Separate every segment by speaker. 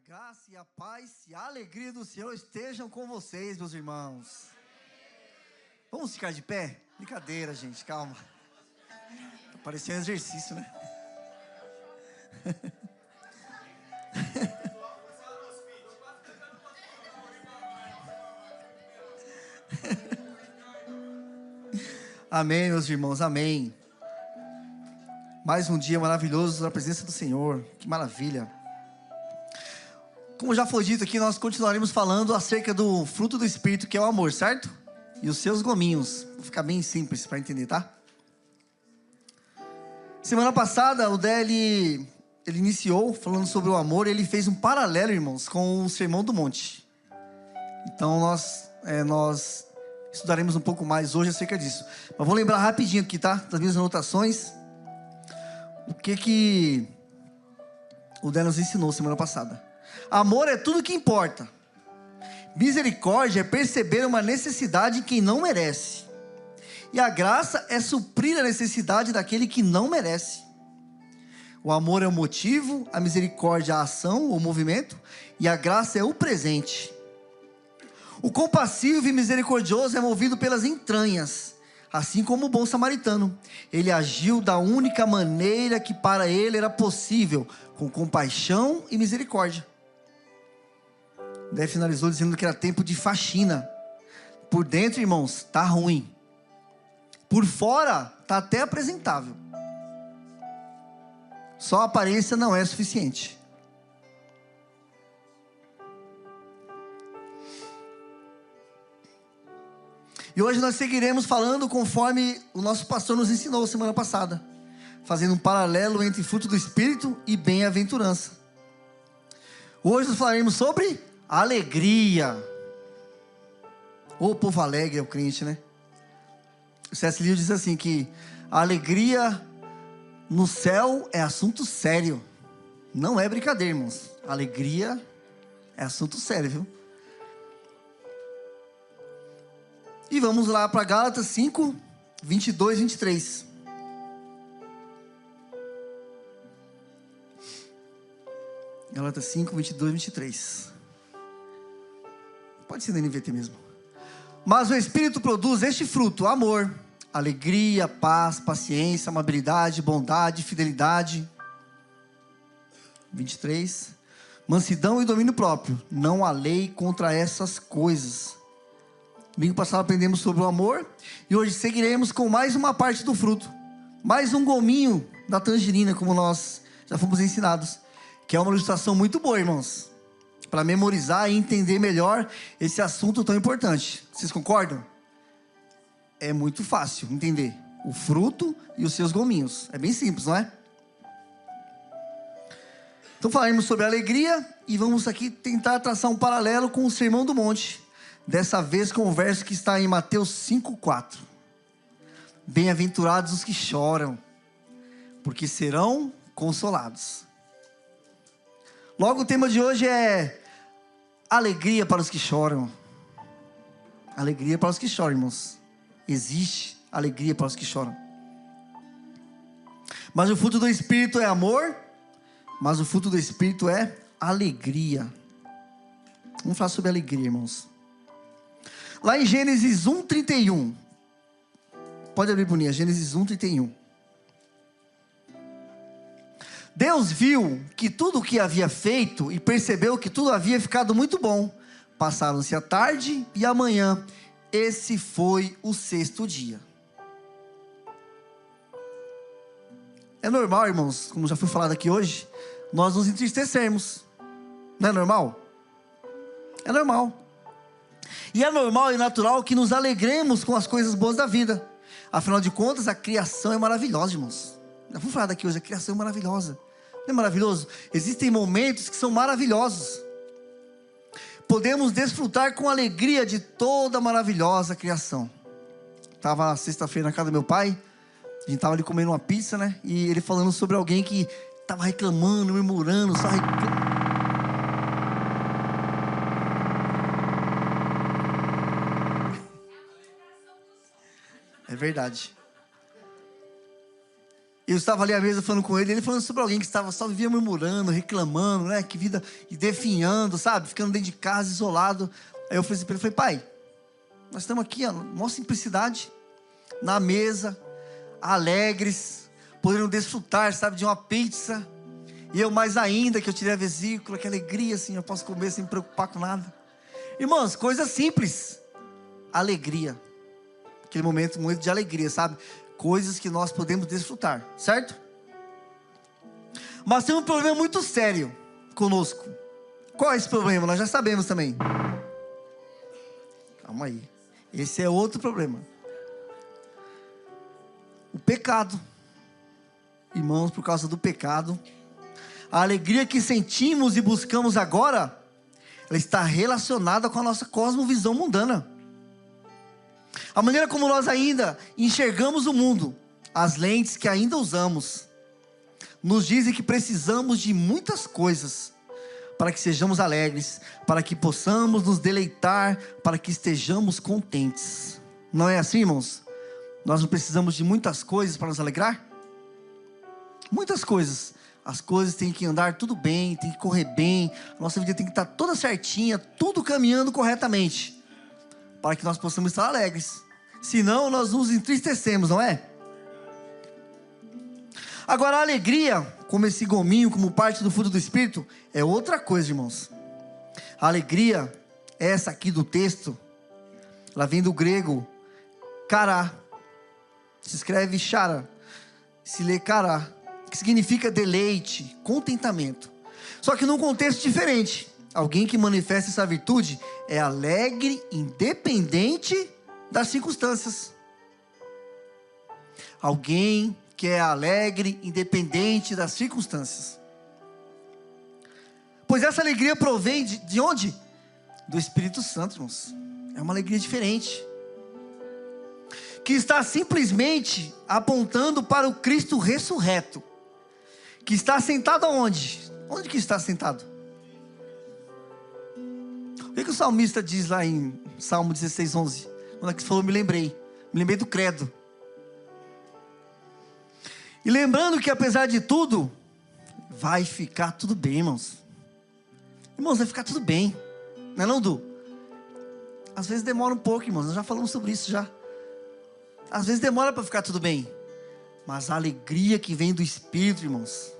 Speaker 1: graça e a paz e a alegria do Senhor estejam com vocês, meus irmãos. Vamos ficar de pé? Brincadeira, gente, calma. Tá parecendo um exercício, né? Amém, meus irmãos, amém. Mais um dia maravilhoso na presença do Senhor, que maravilha. Como já foi dito aqui, nós continuaremos falando acerca do fruto do Espírito, que é o amor, certo? E os seus gominhos. Vou ficar bem simples para entender, tá? Semana passada, o Dé, ele iniciou falando sobre o amor, e ele fez um paralelo, irmãos, com o Sermão do Monte. Então, nós estudaremos um pouco mais hoje acerca disso. Mas vou lembrar rapidinho aqui, tá? Das minhas anotações. O que o Dé nos ensinou semana passada. Amor é tudo que importa. Misericórdia é perceber uma necessidade em quem não merece. E a graça é suprir a necessidade daquele que não merece. O amor é o motivo, a misericórdia a ação, o movimento, e a graça é o presente. O compassivo e misericordioso é movido pelas entranhas, assim como o bom samaritano. Ele agiu da única maneira que para ele era possível, com compaixão e misericórdia. Daí finalizou dizendo que era tempo de faxina. Por dentro, irmãos, tá ruim. Por fora, tá até apresentável. Só a aparência não é suficiente. E hoje nós seguiremos falando conforme o nosso pastor nos ensinou semana passada, fazendo um paralelo entre fruto do Espírito e bem-aventurança. Hoje nós falaremos sobre alegria. O povo alegre é o crente, né? O C.S. Lewis diz assim que a alegria no céu é assunto sério. Não é brincadeira, irmãos. Alegria é assunto sério, viu? E vamos lá para Gálatas 5, 22 e 23. Gálatas 5, 22 e 23. Pode ser na NVT mesmo. Mas o Espírito produz este fruto: amor, alegria, paz, paciência, amabilidade, bondade, fidelidade. 23. Mansidão e domínio próprio. Não há lei contra essas coisas. Domingo passado aprendemos sobre o amor, e hoje seguiremos com mais uma parte do fruto, mais um gominho da tangerina, como nós já fomos ensinados, que é uma ilustração muito boa, irmãos, para memorizar e entender melhor esse assunto tão importante. Vocês concordam? É muito fácil entender o fruto e os seus gominhos. É bem simples, não é? Então falaremos sobre alegria, e vamos aqui tentar traçar um paralelo com o Sermão do Monte. Dessa vez com o verso que está em Mateus 5,4. Bem-aventurados os que choram, porque serão consolados. Logo o tema de hoje é alegria para os que choram. Alegria para os que choram, irmãos. Existe alegria para os que choram. Mas o fruto do Espírito é amor, mas o fruto do Espírito é alegria. Vamos falar sobre alegria, irmãos. Lá em Gênesis 1:31. Pode abrir, Boninha. Gênesis 1:31. Deus viu que tudo o que havia feito e percebeu que tudo havia ficado muito bom. Passaram-se a tarde e a manhã. Esse foi o 6º dia. É normal, irmãos, como já foi falado aqui hoje, nós nos entristecermos. Não é normal? É normal. E é normal e natural que nos alegremos com as coisas boas da vida. Afinal de contas, a criação é maravilhosa, irmãos. Já vou falar daqui hoje, a criação é maravilhosa. Não é maravilhoso? Existem momentos que são maravilhosos. Podemos desfrutar com alegria de toda a maravilhosa criação. Estava na sexta-feira na casa do meu pai. A gente estava ali comendo uma pizza, né? E ele falando sobre alguém que estava reclamando, murmurando, só reclamando. É verdade. Eu estava ali à mesa falando com ele falando sobre alguém que só vivia murmurando, reclamando, né? Que vida, e definhando, sabe? Ficando dentro de casa, isolado. Aí eu falei assim para ele, pai, nós estamos aqui, ó, maior simplicidade, na mesa, alegres, podendo desfrutar, sabe, de uma pizza. E eu mais ainda, que eu tirei a vesícula, que alegria, assim, eu posso comer sem me preocupar com nada. Irmãos, coisa simples. Alegria. Aquele momento de alegria, sabe? Coisas que nós podemos desfrutar, certo? Mas tem um problema muito sério conosco. Qual é esse problema? Nós já sabemos também. Calma aí. Esse é outro problema. O pecado. Irmãos, por causa do pecado, a alegria que sentimos e buscamos agora, ela está relacionada com a nossa cosmovisão mundana. A maneira como nós ainda enxergamos o mundo, as lentes que ainda usamos, nos dizem que precisamos de muitas coisas para que sejamos alegres, para que possamos nos deleitar, para que estejamos contentes. Não é assim, irmãos? Nós não precisamos de muitas coisas para nos alegrar? Muitas coisas. As coisas têm que andar tudo bem, tem que correr bem, a nossa vida tem que estar toda certinha, tudo caminhando corretamente, para que nós possamos estar alegres. Senão nós nos entristecemos, não é? Agora a alegria, como esse gominho, como parte do fruto do Espírito, é outra coisa, irmãos. A alegria, essa aqui do texto, ela vem do grego kará, se escreve chara, se lê kará, que significa deleite, contentamento. Só que num contexto diferente. Alguém que manifesta essa virtude é alegre, independente das circunstâncias. Alguém que é alegre, independente das circunstâncias. Pois essa alegria provém de onde? Do Espírito Santo, irmãos. É uma alegria diferente, que está simplesmente apontando para o Cristo ressurreto, que está sentado aonde? Onde que está sentado? O que o salmista diz lá em Salmo 16:11? Quando é que falou, me lembrei do credo. E lembrando que apesar de tudo, vai ficar tudo bem, irmãos. Irmãos, vai ficar tudo bem, não é não, Du? Às vezes demora um pouco, irmãos, nós já falamos sobre isso já. Às vezes demora para ficar tudo bem, mas a alegria que vem do Espírito, irmãos,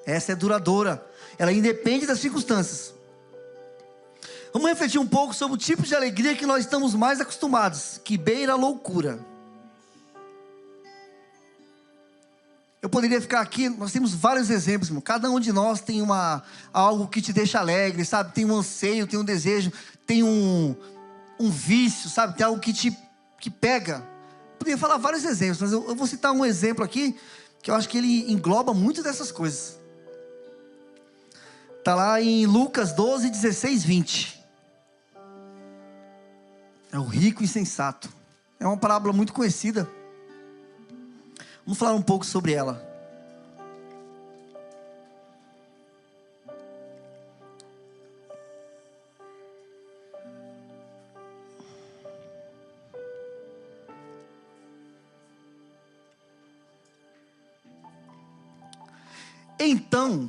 Speaker 1: essa é duradoura, ela independe das circunstâncias. Vamos refletir um pouco sobre o tipo de alegria que nós estamos mais acostumados, que beira a loucura. Eu poderia ficar aqui, nós temos vários exemplos, irmão. Cada um de nós tem algo que te deixa alegre, sabe? Tem um anseio, tem um desejo, tem um vício, sabe? Tem algo que pega. Eu poderia falar vários exemplos, mas eu vou citar um exemplo aqui, que eu acho que ele engloba muito dessas coisas. Está lá em Lucas 12, 16, 20. É o rico insensato. É uma parábola muito conhecida. Vamos falar um pouco sobre ela. Então,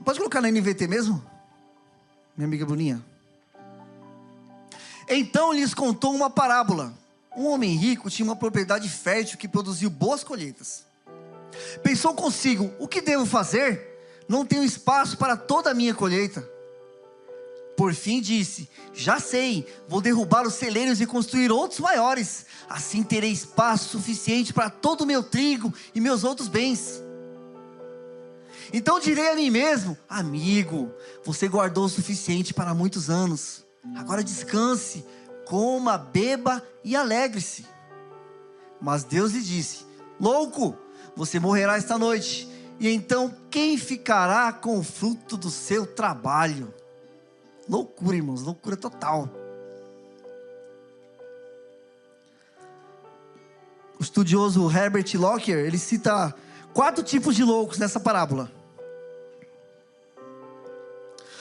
Speaker 1: pode colocar na NVT mesmo? Minha amiga Bruninha. Então lhes contou uma parábola. Um homem rico tinha uma propriedade fértil que produziu boas colheitas. Pensou consigo, o que devo fazer? Não tenho espaço para toda a minha colheita. Por fim disse, já sei, vou derrubar os celeiros e construir outros maiores. Assim terei espaço suficiente para todo o meu trigo e meus outros bens. Então direi a mim mesmo, amigo, você guardou o suficiente para muitos anos. Agora descanse, coma, beba e alegre-se. Mas Deus lhe disse, louco, você morrerá esta noite. E então quem ficará com o fruto do seu trabalho? Loucura, irmãos, loucura total. O estudioso Herbert Lockyer, ele cita 4 tipos de loucos nessa parábola.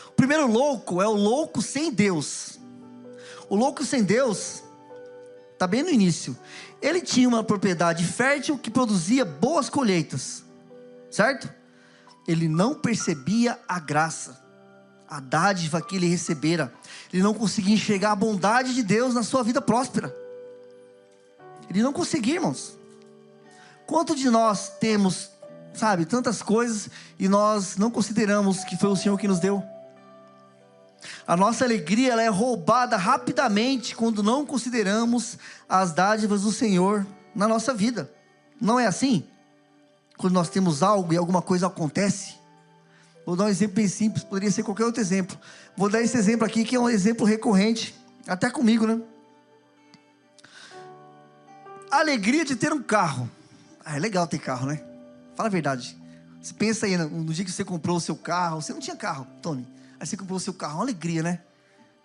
Speaker 1: O primeiro louco é o louco sem Deus. O louco sem Deus está bem no início. Ele tinha uma propriedade fértil que produzia boas colheitas, certo? Ele não percebia a graça, a dádiva que ele recebera. Ele não conseguia enxergar a bondade de Deus na sua vida próspera. Ele não conseguia, irmãos. Quanto de nós temos, sabe, tantas coisas e nós não consideramos que foi o Senhor que nos deu? A nossa alegria, ela é roubada rapidamente quando não consideramos as dádivas do Senhor na nossa vida. Não é assim? Quando nós temos algo e alguma coisa acontece. Vou dar um exemplo bem simples, poderia ser qualquer outro exemplo. Vou dar esse exemplo aqui que é um exemplo recorrente, até comigo, né? A alegria de ter um carro. É legal ter carro, né? Fala a verdade. Você pensa aí no dia que você comprou o seu carro. Você não tinha carro, Tony. Aí você comprou o seu carro, uma alegria, né?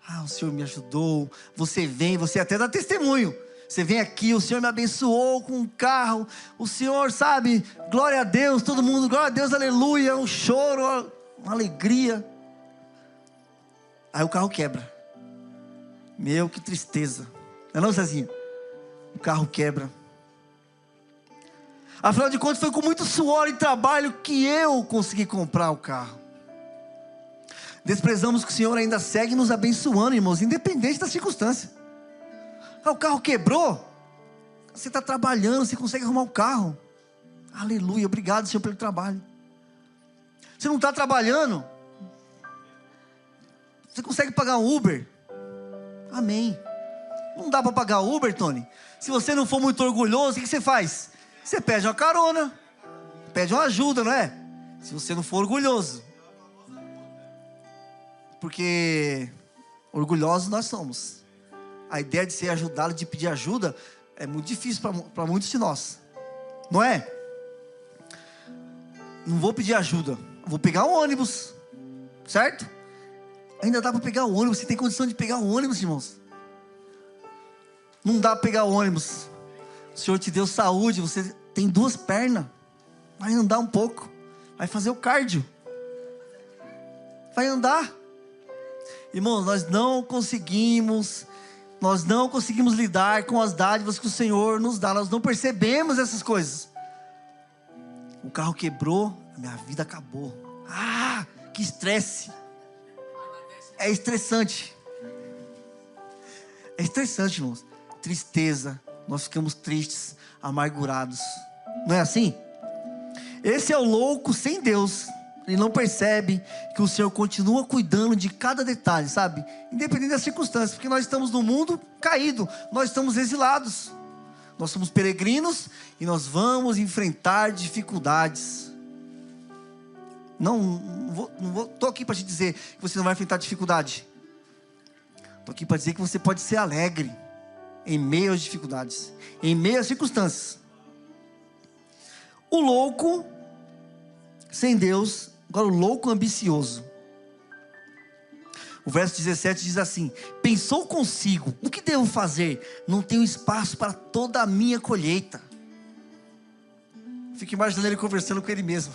Speaker 1: Ah, o Senhor me ajudou. Você vem, você até dá testemunho. Você vem aqui, o Senhor me abençoou com um carro. O Senhor, sabe, glória a Deus, todo mundo, glória a Deus, aleluia. Um choro, uma alegria. Aí o carro quebra. Meu, que tristeza. Não é não, Cezinha? O carro quebra. Afinal de contas, foi com muito suor e trabalho que eu consegui comprar o carro. Desprezamos que o Senhor ainda segue nos abençoando, irmãos, independente da circunstância. Ah, o carro quebrou. Você está trabalhando, você consegue arrumar o carro. Aleluia, obrigado, Senhor, pelo trabalho. Você não está trabalhando, você consegue pagar um Uber. Amém. Não dá para pagar Uber, Tony? Se você não for muito orgulhoso, o que você faz? Você pede uma carona, pede uma ajuda, não é? Se você não for orgulhoso. Porque orgulhosos nós somos. A ideia de ser ajudado, de pedir ajuda, é muito difícil para muitos de nós. Não é? Não vou pedir ajuda, vou pegar um ônibus, certo? Ainda dá para pegar o ônibus, você tem condição de pegar o ônibus, irmãos? Não dá para pegar o ônibus. O Senhor te deu saúde, você tem 2 pernas. Vai andar um pouco, vai fazer o cardio, vai andar. Irmãos, nós não conseguimos lidar com as dádivas que o Senhor nos dá. Nós não percebemos essas coisas. O carro quebrou, a minha vida acabou. Ah, que estresse. É estressante. É estressante, irmãos. Tristeza, nós ficamos tristes, amargurados. Não é assim? Esse é o louco sem Deus. Ele não percebe que o Senhor continua cuidando de cada detalhe, sabe? Independente das circunstâncias, porque nós estamos no mundo caído, nós estamos exilados, nós somos peregrinos e nós vamos enfrentar dificuldades. Estou aqui para te dizer que você não vai enfrentar dificuldade. Estou aqui para dizer que você pode ser alegre em meio às dificuldades, em meio às circunstâncias. O louco sem Deus. Agora o louco ambicioso. O verso 17 diz assim: pensou consigo, o que devo fazer? Não tenho espaço para toda a minha colheita. Fico imaginando ele conversando com ele mesmo.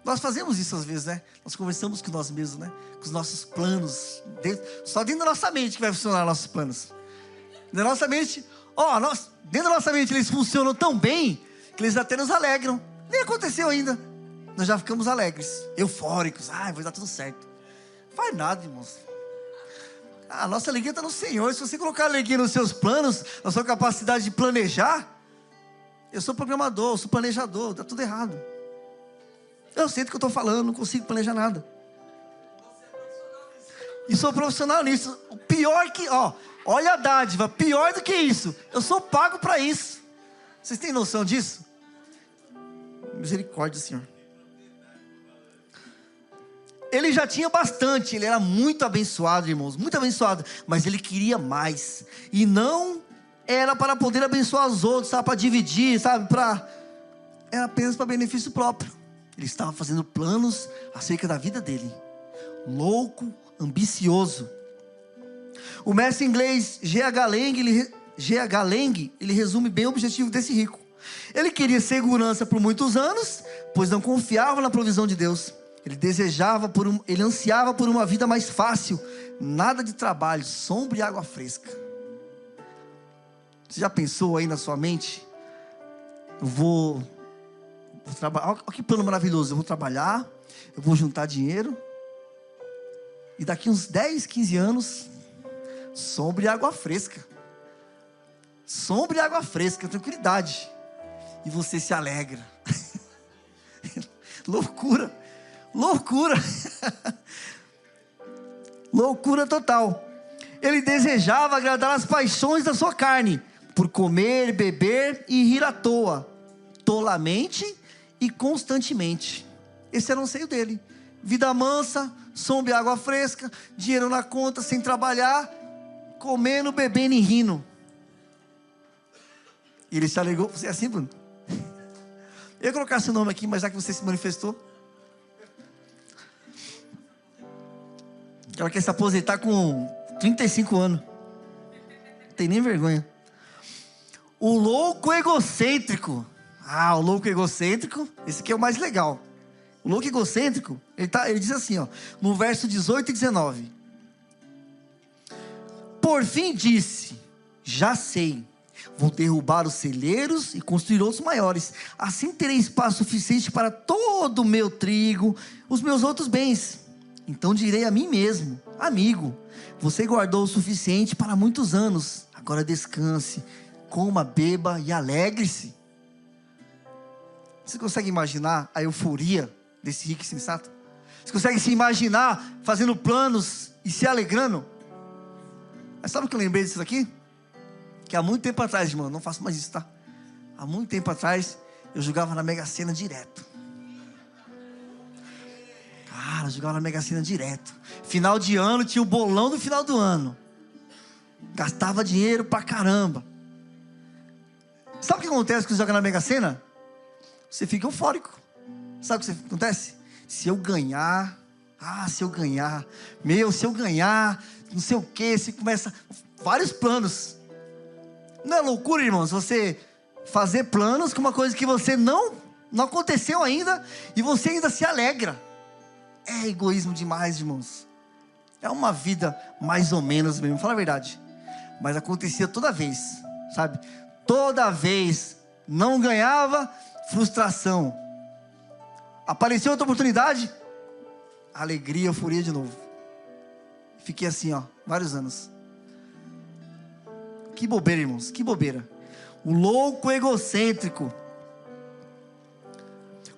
Speaker 1: Nós fazemos isso às vezes, né? Nós conversamos com nós mesmos, né? Com os nossos planos. Só dentro da nossa mente que vai funcionar nossos planos. Dentro da nossa mente, dentro da nossa mente eles funcionam tão bem que eles até nos alegram. Nem aconteceu ainda. Nós já ficamos alegres, eufóricos. Vai dar tudo certo. Não faz nada, irmãos. A nossa alegria está no Senhor. Se você colocar alegria nos seus planos, na sua capacidade de planejar. Eu sou programador, eu sou planejador. Está tudo errado. Eu sei do que eu estou falando, não consigo planejar nada. E sou profissional nisso. O pior que, olha a dádiva, pior do que isso. Eu sou pago para isso. Vocês têm noção disso? Misericórdia, Senhor. Ele já tinha bastante, ele era muito abençoado, irmãos, muito abençoado, mas ele queria mais, e não era para poder abençoar os outros, sabe, para dividir, sabe, era apenas para benefício próprio. Ele estava fazendo planos acerca da vida dele, louco, ambicioso. O mestre inglês G.H. Lang, ele resume bem o objetivo desse rico. Ele queria segurança por muitos anos, pois não confiava na provisão de Deus. Ele ansiava por uma vida mais fácil, nada de trabalho, sombra e água fresca. Você já pensou aí na sua mente? Eu vou trabalhar. Olha que plano maravilhoso. Eu vou trabalhar, eu vou juntar dinheiro. E daqui uns 10, 15 anos, sombra e água fresca. Sombra e água fresca, tranquilidade. E você se alegra. Loucura. Loucura. Loucura total. Ele desejava agradar as paixões da sua carne, por comer, beber e rir à toa, tolamente e constantemente. Esse era o anseio dele. Vida mansa, sombra e água fresca, dinheiro na conta, sem trabalhar, comendo, bebendo e rindo. E ele se alegrou. Você é assim, Bruno? Eu ia colocar seu nome aqui, mas já que você se manifestou. Ela quer se aposentar com 35 anos. Não tem nem vergonha. O louco egocêntrico. O louco egocêntrico. Esse aqui é o mais legal. O louco egocêntrico, ele diz assim, ó, no verso 18 e 19. Por fim disse: já sei, vou derrubar os celeiros e construir outros maiores. Assim terei espaço suficiente para todo o meu trigo, os meus outros bens. Então direi a mim mesmo: amigo, você guardou o suficiente para muitos anos. Agora descanse, coma, beba e alegre-se. Você consegue imaginar a euforia desse rico e sensato? Você consegue se imaginar fazendo planos e se alegrando? Mas sabe o que eu lembrei disso aqui? Que há muito tempo atrás, irmão, não faço mais isso, tá? Há muito tempo atrás, eu jogava na Mega Sena direto. Cara, eu jogava na Mega Sena direto. Final de ano, tinha o bolão do final do ano. Gastava dinheiro pra caramba. Sabe o que acontece quando você joga na Mega Sena? Você fica eufórico. Sabe o que acontece? Se eu ganhar, se eu ganhar, se eu ganhar, não sei o que, você começa, vários planos. Não é loucura, irmãos, você fazer planos com uma coisa que você não aconteceu ainda, e você ainda se alegra. É egoísmo demais, irmãos. É uma vida mais ou menos mesmo, fala a verdade. Mas acontecia toda vez, sabe? Toda vez, não ganhava, frustração. Apareceu outra oportunidade, alegria, euforia de novo. Fiquei assim, vários anos. Que bobeira, irmãos, que bobeira. O louco egocêntrico.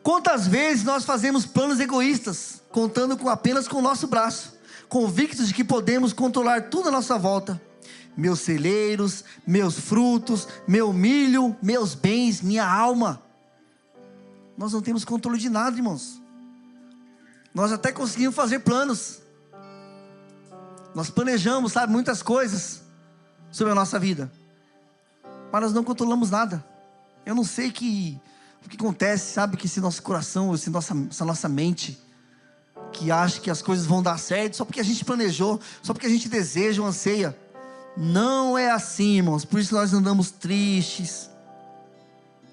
Speaker 1: Quantas vezes nós fazemos planos egoístas, contando apenas com o nosso braço, convictos de que podemos controlar tudo à nossa volta. Meus celeiros, meus frutos, meu milho, meus bens, minha alma. Nós não temos controle de nada, irmãos. Nós até conseguimos fazer planos. Nós planejamos, sabe, muitas coisas sobre a nossa vida, mas nós não controlamos nada. Eu não sei o que acontece, sabe, que esse nosso coração, essa nossa mente, que acha que as coisas vão dar certo, só porque a gente planejou, só porque a gente deseja ou anseia. Não é assim, irmãos. Por isso nós andamos tristes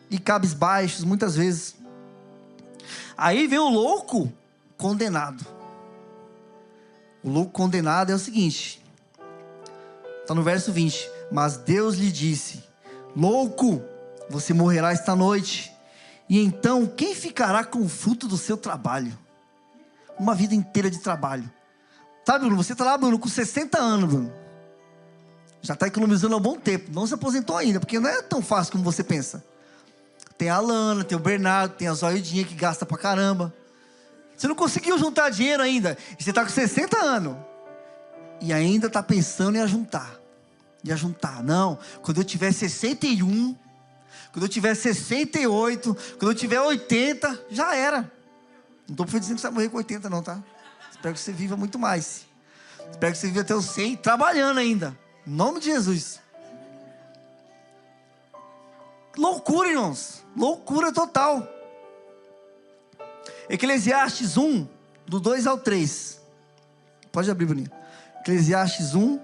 Speaker 1: e cabisbaixos muitas vezes. Aí vem o louco condenado. O louco condenado é o seguinte, está no verso 20. Mas Deus lhe disse: louco, você morrerá esta noite, e então quem ficará com o fruto do seu trabalho? Uma vida inteira de trabalho. Sabe, Bruno, você está lá, Bruno, com 60 anos, Bruno. Já está economizando há um bom tempo, não se aposentou ainda, porque não é tão fácil como você pensa. Tem a Alana, tem o Bernardo, tem a Zoidinha que gasta pra caramba. Você não conseguiu juntar dinheiro ainda, e você está com 60 anos, e ainda está pensando em ajuntar. Não, quando eu tiver 61, quando eu tiver 68, quando eu tiver 80, já era. Não estou dizendo que você vai morrer com 80 não, tá? Espero que você viva muito mais. Espero que você viva até os 100, trabalhando ainda. Em nome de Jesus. Loucura, irmãos. Loucura total. Eclesiastes 1, do 2 ao 3. Pode abrir, Bruninho. Eclesiastes 1,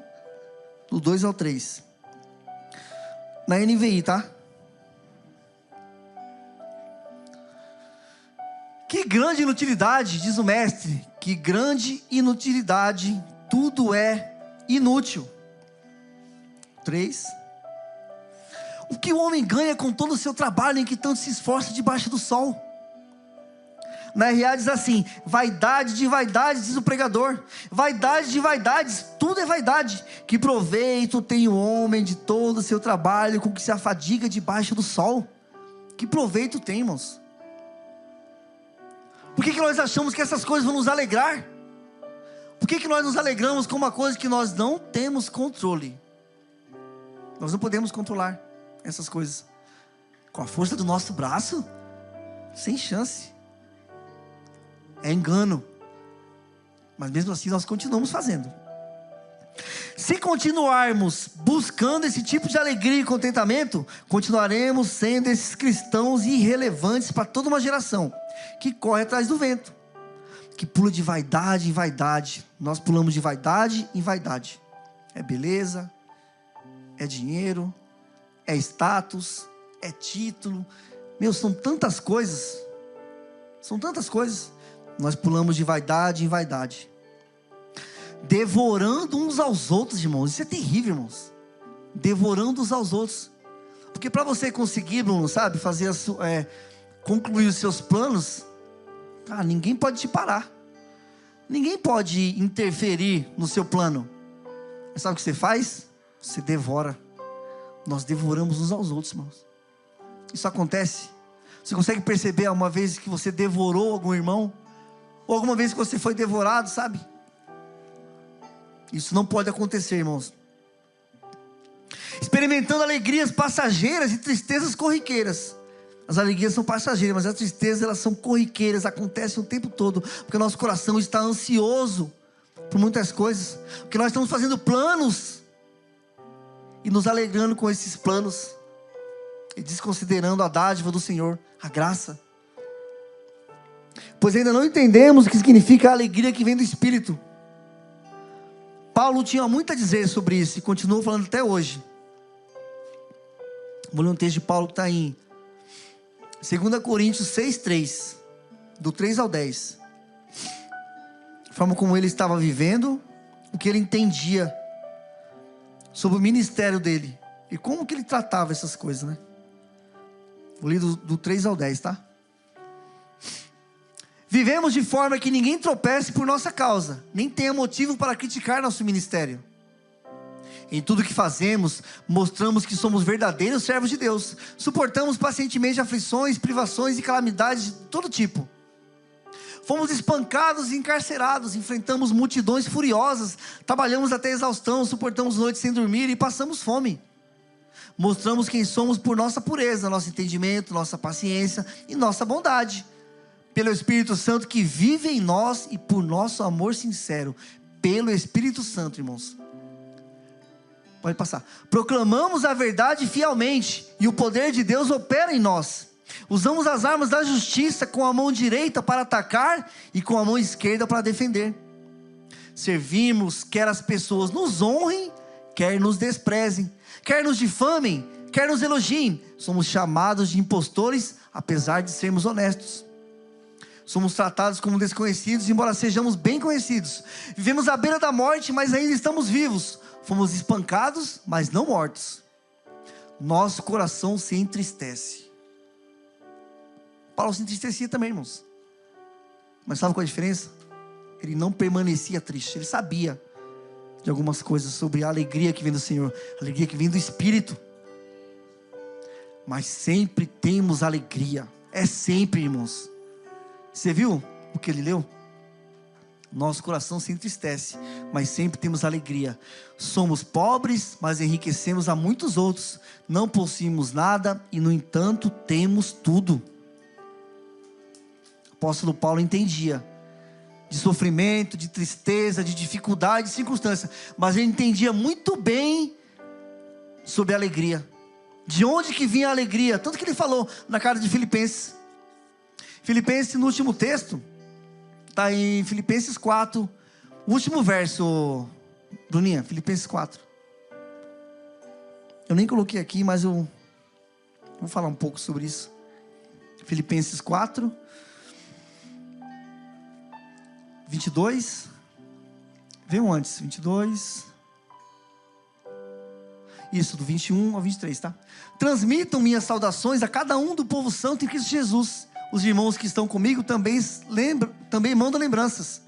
Speaker 1: do 2 ao 3. Na NVI, tá? Que grande inutilidade, diz o mestre. Que grande inutilidade, tudo é inútil. 3. O que o homem ganha com todo o seu trabalho em que tanto se esforça debaixo do sol? Na RA diz assim: vaidade de vaidades, diz o pregador. Vaidade de vaidades, tudo é vaidade. Que proveito tem o homem de todo o seu trabalho com que se afadiga debaixo do sol? Que proveito tem, irmãos? Por que nós achamos que essas coisas vão nos alegrar? Por que nós nos alegramos com uma coisa que nós não temos controle? Nós não podemos controlar essas coisas. Com a força do nosso braço? Sem chance. É engano. Mas mesmo assim nós continuamos fazendo. Se continuarmos buscando esse tipo de alegria e contentamento, continuaremos sendo esses cristãos irrelevantes para toda uma geração que corre atrás do vento, que pula de vaidade em vaidade. Nós pulamos de vaidade em vaidade. É beleza, é dinheiro, é status, é título. Meu, são tantas coisas. São tantas coisas. Nós pulamos de vaidade em vaidade, devorando uns aos outros, irmãos. Isso é terrível, irmãos. Devorando uns aos outros. Porque para você conseguir, Bruno, sabe, fazer concluir os seus planos, cara, ninguém pode te parar. Ninguém pode interferir no seu plano. Mas sabe o que você faz? Você devora. Nós devoramos uns aos outros, irmãos. Isso acontece. Você consegue perceber uma vez que você devorou algum irmão? Ou alguma vez que você foi devorado, sabe? Isso não pode acontecer, irmãos. Experimentando alegrias passageiras e tristezas corriqueiras. As alegrias são passageiras, mas as tristezas, elas são corriqueiras, acontecem o tempo todo, porque o nosso coração está ansioso por muitas coisas, porque nós estamos fazendo planos e nos alegrando com esses planos e desconsiderando a dádiva do Senhor, a graça. Pois ainda não entendemos o que significa a alegria que vem do Espírito. Paulo tinha muito a dizer sobre isso e continua falando até hoje. Vou ler um texto de Paulo que está em 2 Coríntios 6:3, do 3 ao 10. A forma como ele estava vivendo, o que ele entendia sobre o ministério dele e como que ele tratava essas coisas, né? Vou ler do 3 ao 10, tá? Vivemos de forma que ninguém tropece por nossa causa, nem tenha motivo para criticar nosso ministério. Em tudo que fazemos, mostramos que somos verdadeiros servos de Deus. Suportamos pacientemente aflições, privações e calamidades de todo tipo. Fomos espancados e encarcerados, enfrentamos multidões furiosas, trabalhamos até exaustão, suportamos noites sem dormir e passamos fome. Mostramos quem somos por nossa pureza, nosso entendimento, nossa paciência e nossa bondade. Pelo Espírito Santo que vive em nós e por nosso amor sincero. Pelo Espírito Santo, irmãos. Pode passar. Proclamamos a verdade fielmente e o poder de Deus opera em nós. Usamos as armas da justiça com a mão direita para atacar e com a mão esquerda para defender. Servimos, quer as pessoas nos honrem, quer nos desprezem, quer nos difamem, quer nos elogiem. Somos chamados de impostores, apesar de sermos honestos. Somos tratados como desconhecidos, embora sejamos bem conhecidos. Vivemos à beira da morte, mas ainda estamos vivos. Fomos espancados, mas não mortos. Nosso coração se entristece. Paulo se entristecia também, irmãos. Mas sabe qual é a diferença? Ele não permanecia triste. Ele sabia de algumas coisas sobre a alegria que vem do Senhor, a alegria que vem do Espírito. Mas sempre temos alegria. É sempre, irmãos. Você viu o que ele leu? Nosso coração se entristece, mas sempre temos alegria. Somos pobres, mas enriquecemos a muitos outros. Não possuímos nada e, no entanto, temos tudo. O apóstolo Paulo entendia de sofrimento, de tristeza, de dificuldade, de circunstância, mas ele entendia muito bem sobre a alegria. De onde que vinha a alegria? Tanto que ele falou na carta de Filipenses. Filipenses, no último texto, está em Filipenses 4, o último verso, Bruninha, Filipenses 4. Eu nem coloquei aqui, mas eu vou falar um pouco sobre isso. Filipenses 4, 22, veio antes, 22. Isso, do 21 ao 23, tá? Transmitam minhas saudações a cada um do povo santo em Cristo Jesus. Os irmãos que estão comigo também mandam lembranças.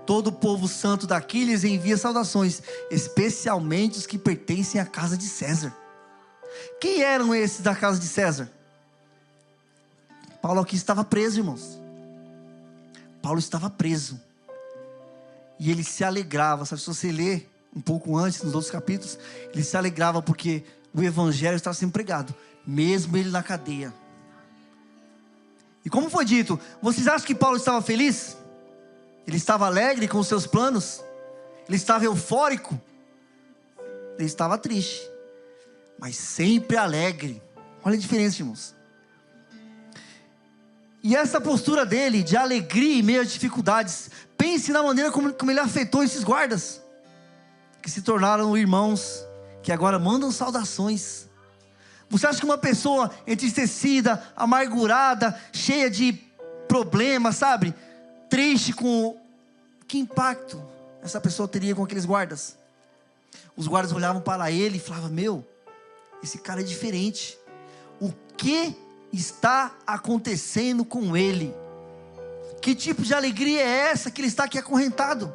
Speaker 1: Todo o povo santo daqui lhes envia saudações, especialmente os que pertencem à casa de César. Quem eram esses da casa de César? Paulo aqui estava preso, irmãos. Paulo estava preso. E ele se alegrava, sabe? Se você ler um pouco antes, nos outros capítulos, ele se alegrava porque o evangelho estava sendo pregado, mesmo ele na cadeia. E como foi dito, vocês acham que Paulo estava feliz? Ele estava alegre com os seus planos? Ele estava eufórico? Ele estava triste, mas sempre alegre. Olha a diferença, irmãos. E essa postura dele, de alegria em meio às dificuldades, pense na maneira como ele afetou esses guardas, que se tornaram irmãos, que agora mandam saudações. Você acha que uma pessoa entristecida, amargurada, cheia de problemas, sabe? Triste que impacto essa pessoa teria com aqueles guardas? Os guardas olhavam para ele e falavam: meu, esse cara é diferente. O que está acontecendo com ele? Que tipo de alegria é essa que ele está aqui acorrentado?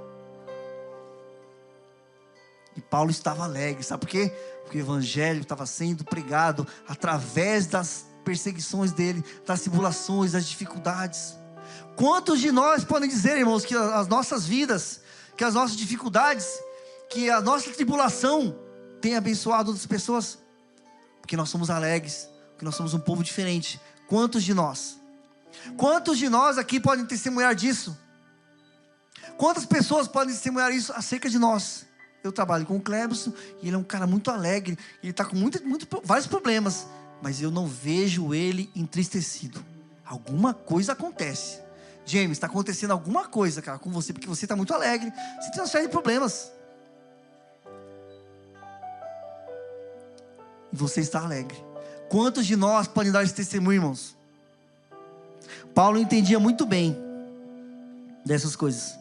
Speaker 1: E Paulo estava alegre, sabe por quê? Porque o evangelho estava sendo pregado através das perseguições dele, das tribulações, das dificuldades. Quantos de nós podem dizer, irmãos, que as nossas vidas, que as nossas dificuldades, que a nossa tribulação tem abençoado outras pessoas? Porque nós somos alegres, porque nós somos um povo diferente. Quantos de nós? Quantos de nós aqui podem testemunhar disso? Quantas pessoas podem testemunhar isso acerca de nós? Eu trabalho com o Clebson e ele é um cara muito alegre. Ele está com vários problemas, mas eu não vejo ele entristecido. Alguma coisa acontece. James, está acontecendo alguma coisa, cara, com você, porque você está muito alegre. Você tem uma série de problemas e você está alegre. Quantos de nós podem dar esse testemunho, irmãos? Paulo entendia muito bem dessas coisas.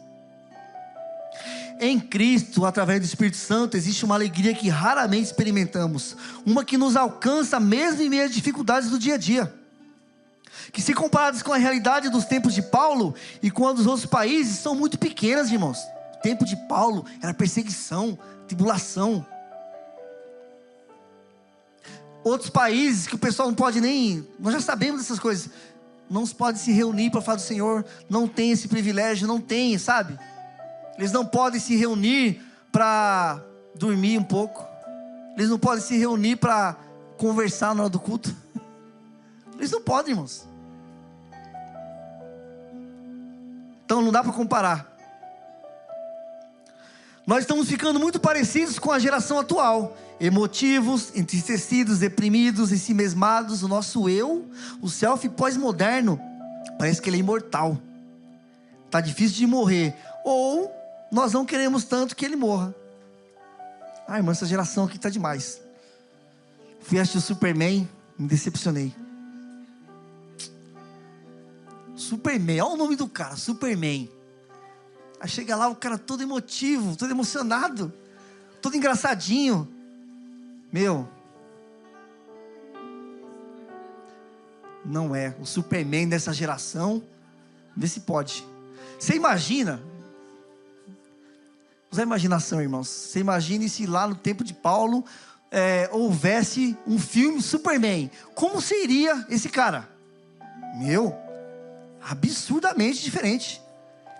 Speaker 1: Em Cristo, através do Espírito Santo, existe uma alegria que raramente experimentamos, uma que nos alcança mesmo em meio às dificuldades do dia a dia, que, se comparadas com a realidade dos tempos de Paulo e com a dos outros países, são muito pequenas, irmãos. O tempo de Paulo era perseguição, tribulação. Outros países que o pessoal não pode nem, nós já sabemos dessas coisas, não podem se reunir para falar do Senhor, não tem esse privilégio, não tem, sabe? Eles não podem se reunir para dormir um pouco. Eles não podem se reunir para conversar na hora do culto. Eles não podem, irmãos. Então não dá para comparar. Nós estamos ficando muito parecidos com a geração atual. Emotivos, entristecidos, deprimidos, ensimesmados. O nosso eu, o self pós-moderno, parece que ele é imortal. Está difícil de morrer. Ou nós não queremos tanto que ele morra. Ah, irmão, essa geração aqui está demais. Fui assistir o Superman, me decepcionei. Superman, olha o nome do cara, Superman. Aí chega lá o cara todo emotivo, todo emocionado, todo engraçadinho. Meu, não é o Superman dessa geração. Vê se pode. Você imagina? Usa a imaginação, irmãos. Você imagine se lá no tempo de Paulo houvesse um filme Superman. Como seria esse cara? Meu, absurdamente diferente.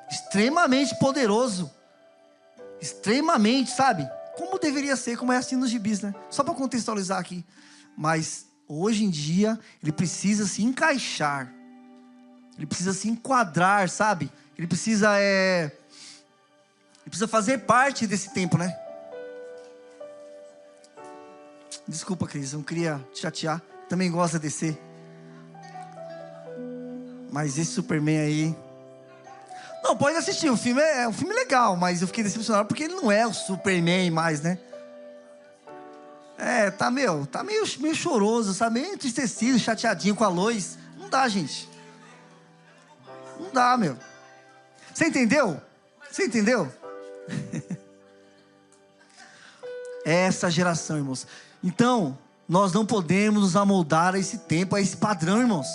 Speaker 1: Extremamente poderoso. Extremamente, sabe? Como deveria ser, como é assim nos gibis, né? Só para contextualizar aqui. Mas hoje em dia ele precisa se encaixar. Ele precisa se enquadrar, sabe? Ele precisa fazer parte desse tempo, né? Desculpa, Cris, eu não queria te chatear. Também gosto de DC. Mas esse Superman aí... Não, pode assistir, o filme é um filme legal, mas eu fiquei decepcionado porque ele não é o Superman mais, né? Tá meio choroso, sabe? Meio entristecido, chateadinho com a Lois. Não dá, gente. Não dá, meu. Você entendeu? Você entendeu? Essa geração, irmãos. Então, nós não podemos nos amoldar a esse tempo, a esse padrão, irmãos.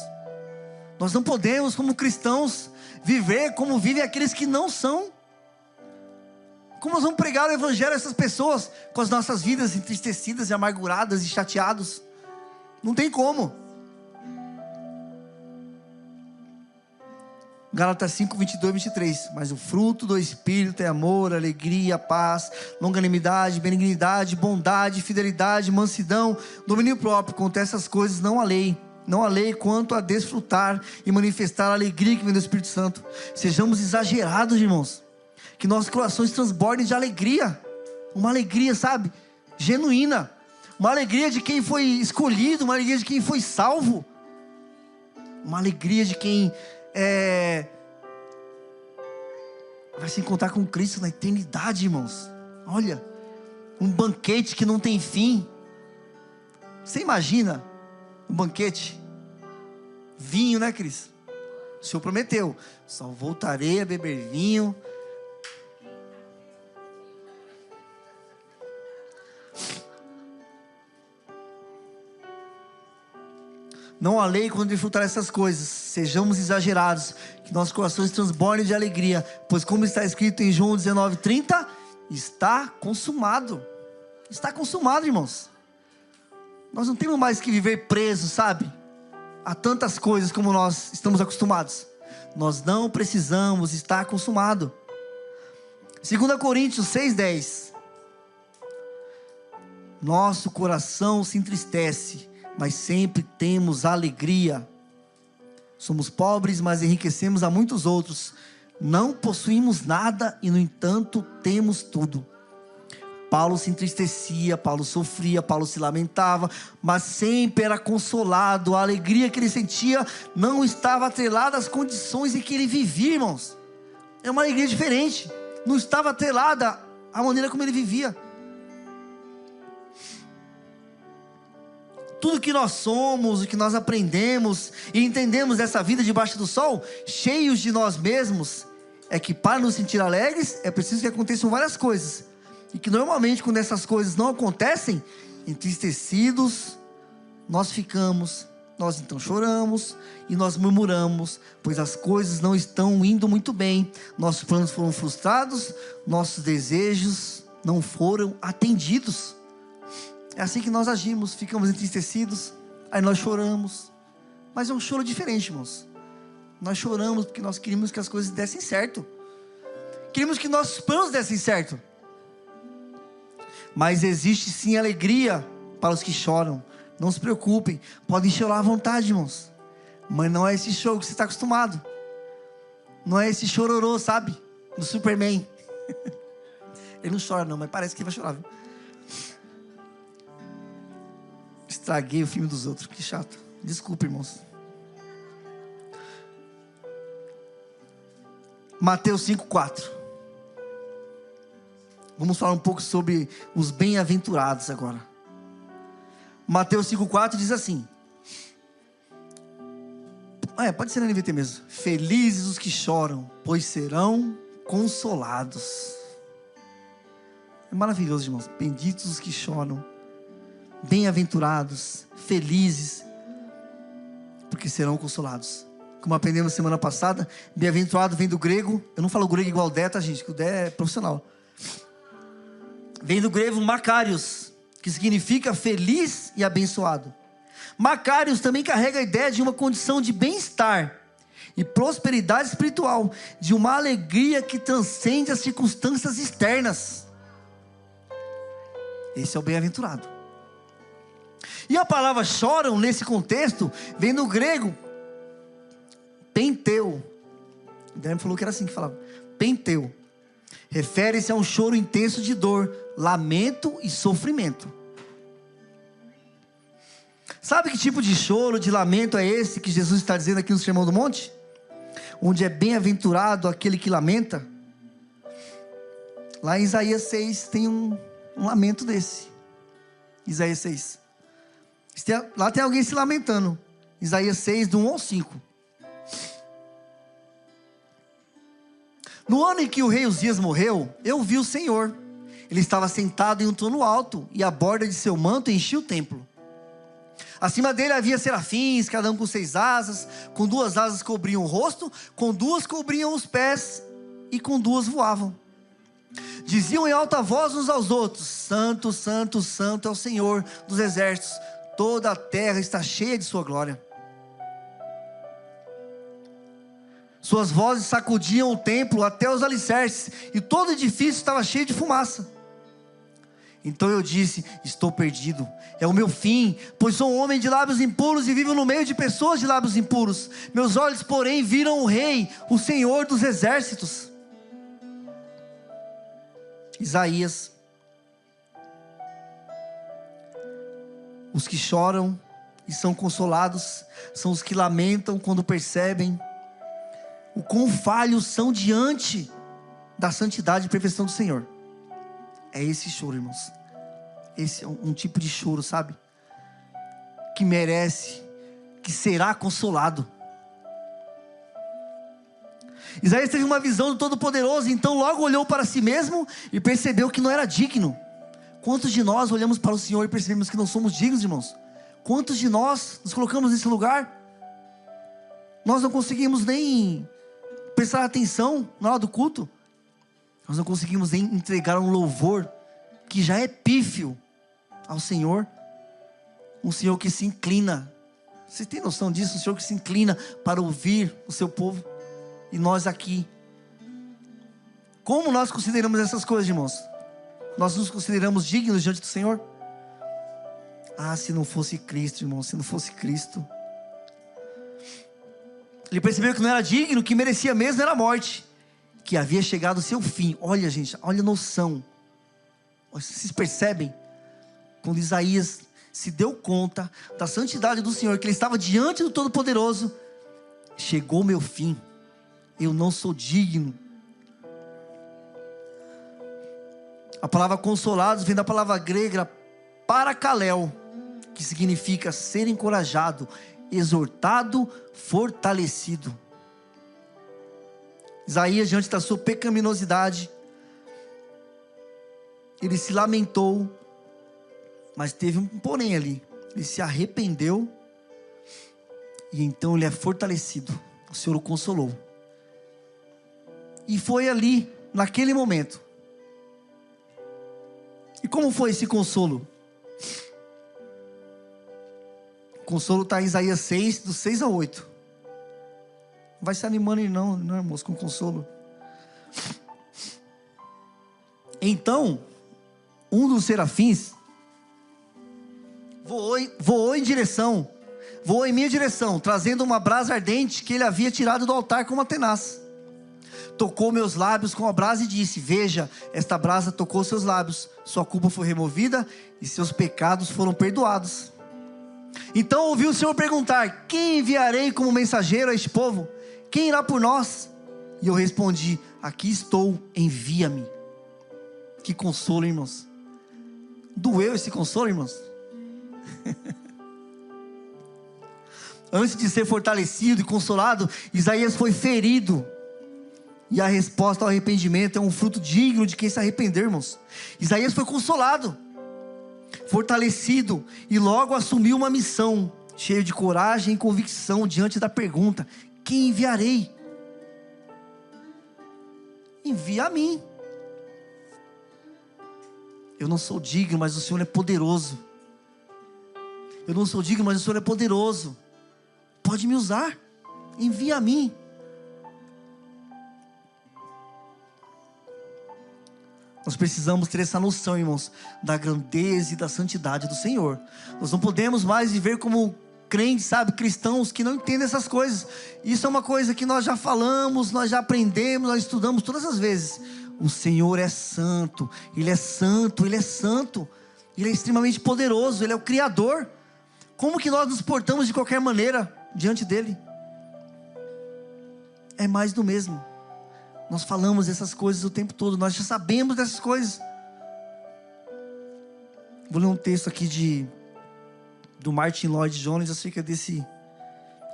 Speaker 1: Nós não podemos, como cristãos, viver como vivem aqueles que não são. Como nós vamos pregar o evangelho a essas pessoas com as nossas vidas entristecidas e amarguradas e chateados? Não tem como. Gálatas 5, 22 e 23. Mas o fruto do Espírito é amor, alegria, paz, longanimidade, benignidade, bondade, fidelidade, mansidão, domínio próprio. Contra essas coisas não há lei. Não há lei quanto a desfrutar e manifestar a alegria que vem do Espírito Santo. Sejamos exagerados, irmãos. Que nossos corações transbordem de alegria. Uma alegria, sabe? Genuína. Uma alegria de quem foi escolhido. Uma alegria de quem foi salvo. Uma alegria de quem vai se encontrar com Cristo na eternidade, irmãos. Olha, um banquete que não tem fim. Você imagina um banquete? Vinho, né, Cris? O Senhor prometeu: só voltarei a beber vinho. Não há lei quando desfrutar essas coisas. Sejamos exagerados, que nossos corações transbordem de alegria, pois como está escrito em João 19:30, está consumado. Está consumado, irmãos. Nós não temos mais que viver presos, sabe, a tantas coisas como nós estamos acostumados. Nós não precisamos estar consumado. 2 Coríntios 6:10. Nosso coração se entristece, mas sempre temos alegria. Somos pobres, mas enriquecemos a muitos outros. Não possuímos nada e, no entanto, temos tudo. Paulo se entristecia, Paulo sofria, Paulo se lamentava, mas sempre era consolado. A alegria que ele sentia não estava atrelada às condições em que ele vivia, irmãos. É uma alegria diferente. Não estava atrelada à maneira como ele vivia. Tudo que nós somos, o que nós aprendemos e entendemos dessa vida debaixo do sol, cheios de nós mesmos, é que para nos sentir alegres, é preciso que aconteçam várias coisas. E que normalmente quando essas coisas não acontecem, entristecidos, nós ficamos, nós então choramos e nós murmuramos, pois as coisas não estão indo muito bem, nossos planos foram frustrados, nossos desejos não foram atendidos. É assim que nós agimos, ficamos entristecidos, aí nós choramos, mas é um choro diferente, irmãos. Nós choramos porque nós queríamos que as coisas dessem certo, queríamos que nossos planos dessem certo. Mas existe sim alegria para os que choram. Não se preocupem, podem chorar à vontade, irmãos, mas não é esse choro que você está acostumado. Não é esse chororô, sabe, do Superman. Ele não chora não, mas parece que ele vai chorar, viu? Estraguei o filme dos outros, que chato. Desculpa, irmãos. Mateus 5:4. Vamos falar um pouco sobre os bem-aventurados agora. Mateus 5:4 diz assim. Pode ser na NVT mesmo. Felizes os que choram, pois serão consolados. É maravilhoso, irmãos. Benditos os que choram, bem-aventurados, felizes, porque serão consolados. Como aprendemos semana passada, bem-aventurado vem do grego. Eu não falo grego igual o Dé, tá, gente? Que o Dé é profissional. Vem do grego Makarios, que significa feliz e abençoado. Makarios também carrega a ideia de uma condição de bem-estar e prosperidade espiritual, de uma alegria que transcende as circunstâncias externas. Esse é o bem-aventurado. E a palavra choram nesse contexto vem do grego penteu. O Daniel falou que era assim que falava. Penteu. Refere-se a um choro intenso de dor, lamento e sofrimento. Sabe que tipo de choro, de lamento é esse que Jesus está dizendo aqui no Sermão do Monte? Onde é bem-aventurado aquele que lamenta. Lá em Isaías 6 tem um lamento desse. Isaías 6. Lá tem alguém se lamentando. Isaías 6, do 1 ao 5. No ano em que o rei Uzias morreu, eu vi o Senhor Ele estava sentado em um trono alto, e a borda de seu manto enchia o templo. Acima dele havia serafins, cada um com 6 asas. Com 2 asas cobriam o rosto, com 2 cobriam os pés, e com 2 voavam. Diziam em alta voz uns aos outros: Santo, Santo, Santo é o Senhor dos exércitos. Toda a terra está cheia de sua glória. Suas vozes sacudiam o templo até os alicerces, e todo o edifício estava cheio de fumaça. Então eu disse: estou perdido, é o meu fim, pois sou um homem de lábios impuros e vivo no meio de pessoas de lábios impuros. Meus olhos, porém, viram o Rei, o Senhor dos exércitos. Isaías. Os que choram e são consolados são os que lamentam quando percebem o quão falhos são diante da santidade e perfeição do Senhor. É esse choro, irmãos. Esse é um tipo de choro, sabe? Que merece, que será consolado. Isaías teve uma visão do Todo-Poderoso, então logo olhou para si mesmo e percebeu que não era digno. Quantos de nós olhamos para o Senhor e percebemos que não somos dignos, irmãos? Quantos de nós nos colocamos nesse lugar? Nós não conseguimos nem prestar atenção na hora do culto. Nós não conseguimos nem entregar um louvor que já é pífio ao Senhor. Um Senhor que se inclina. Você tem noção disso? Um Senhor que se inclina para ouvir o seu povo. E nós aqui. Como nós consideramos essas coisas, irmãos? Nós nos consideramos dignos diante do Senhor? Ah, se não fosse Cristo, irmão, se não fosse Cristo. Ele percebeu que não era digno, que merecia mesmo era a morte, que havia chegado o seu fim. Olha, gente, olha a noção. Vocês percebem? Quando Isaías se deu conta da santidade do Senhor, que ele estava diante do Todo-Poderoso, chegou o meu fim, eu não sou digno. A palavra consolados vem da palavra grega parakaleo, que significa ser encorajado, exortado, fortalecido. Isaías, diante da sua pecaminosidade, ele se lamentou, mas teve um porém ali. Ele se arrependeu, e então ele é fortalecido. O Senhor o consolou. E foi ali, naquele momento. E como foi esse consolo? O consolo está em Isaías 6, do 6 ao 8. Não vai se animando não, irmãos, com consolo. Então, um dos serafins voou em minha direção, trazendo uma brasa ardente que ele havia tirado do altar com uma tenaz. Tocou meus lábios com a brasa e disse: veja, esta brasa tocou seus lábios, sua culpa foi removida e seus pecados foram perdoados. Então ouvi o Senhor perguntar: quem enviarei como mensageiro a este povo? Quem irá por nós? E eu respondi: aqui estou, envia-me. Que consolo, irmãos. Doeu esse consolo, irmãos? Antes de ser fortalecido e consolado, Isaías foi ferido. E a resposta ao arrependimento é um fruto digno de quem se arrepender, irmãos. Isaías foi consolado, fortalecido, e logo assumiu uma missão, cheio de coragem e convicção, diante da pergunta: quem enviarei? Envia a mim. Eu não sou digno, mas o Senhor é poderoso. Eu não sou digno, mas o Senhor é poderoso. Pode me usar, envia a mim. Nós precisamos ter essa noção, irmãos, da grandeza e da santidade do Senhor. Nós não podemos mais viver como crentes, sabe, cristãos que não entendem essas coisas. Isso é uma coisa que nós já falamos, nós já aprendemos, nós estudamos todas as vezes. O Senhor é santo, Ele é santo, Ele é santo, Ele é extremamente poderoso, Ele é o Criador. Como que nós nos portamos de qualquer maneira diante dEle? É mais do mesmo. Nós falamos essas coisas o tempo todo, nós já sabemos dessas coisas. Vou ler um texto aqui do Martin Lloyd Jones acerca desse,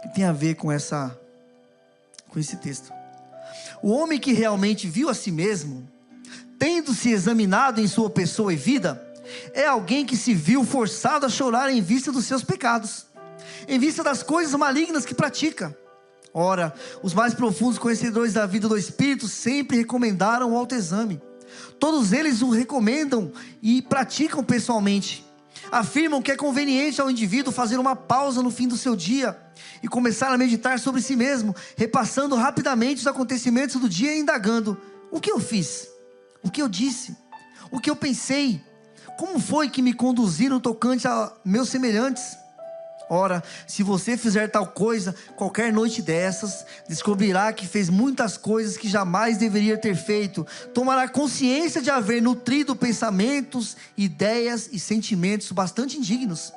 Speaker 1: que tem a ver com esse texto. O homem que realmente viu a si mesmo, tendo sentindo-se examinado em sua pessoa e vida, é alguém que se viu forçado a chorar em vista dos seus pecados, em vista das coisas malignas que pratica. Ora, os mais profundos conhecedores da vida do Espírito sempre recomendaram o autoexame. Todos eles o recomendam e praticam pessoalmente. Afirmam que é conveniente ao indivíduo fazer uma pausa no fim do seu dia e começar a meditar sobre si mesmo, repassando rapidamente os acontecimentos do dia e indagando: o que eu fiz? O que eu disse? O que eu pensei? Como foi que me conduziram tocante a meus semelhantes? Ora, se você fizer tal coisa, qualquer noite dessas, descobrirá que fez muitas coisas que jamais deveria ter feito. Tomará consciência de haver nutrido pensamentos, ideias e sentimentos bastante indignos.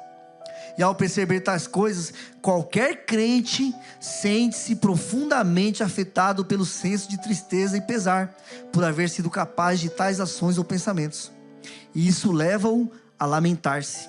Speaker 1: E ao perceber tais coisas, qualquer crente sente-se profundamente afetado pelo senso de tristeza e pesar, por haver sido capaz de tais ações ou pensamentos. E isso leva-o a lamentar-se.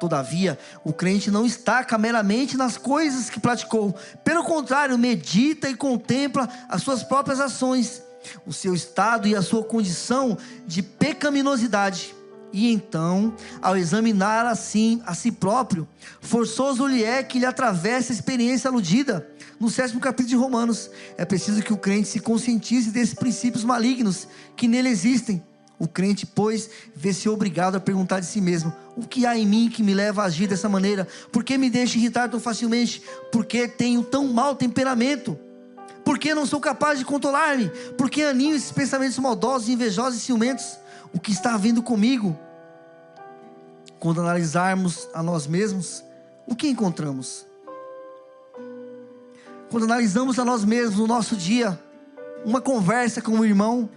Speaker 1: Todavia, o crente não estaca meramente nas coisas que praticou. Pelo contrário, medita e contempla as suas próprias ações, o seu estado e a sua condição de pecaminosidade. E então, ao examinar assim a si próprio, forçoso lhe é que lhe atravesse a experiência aludida no 7º capítulo de Romanos. É preciso que o crente se conscientize desses princípios malignos que nele existem. O crente, pois, vê-se obrigado a perguntar de si mesmo: o que há em mim que me leva a agir dessa maneira? Por que me deixo irritar tão facilmente? Por que tenho tão mau temperamento? Por que não sou capaz de controlar-me? Por que aninho esses pensamentos maldosos, invejosos e ciumentos? O que está havendo comigo? Quando analisarmos a nós mesmos, o que encontramos? Quando analisamos a nós mesmos no nosso dia, uma conversa com um irmão,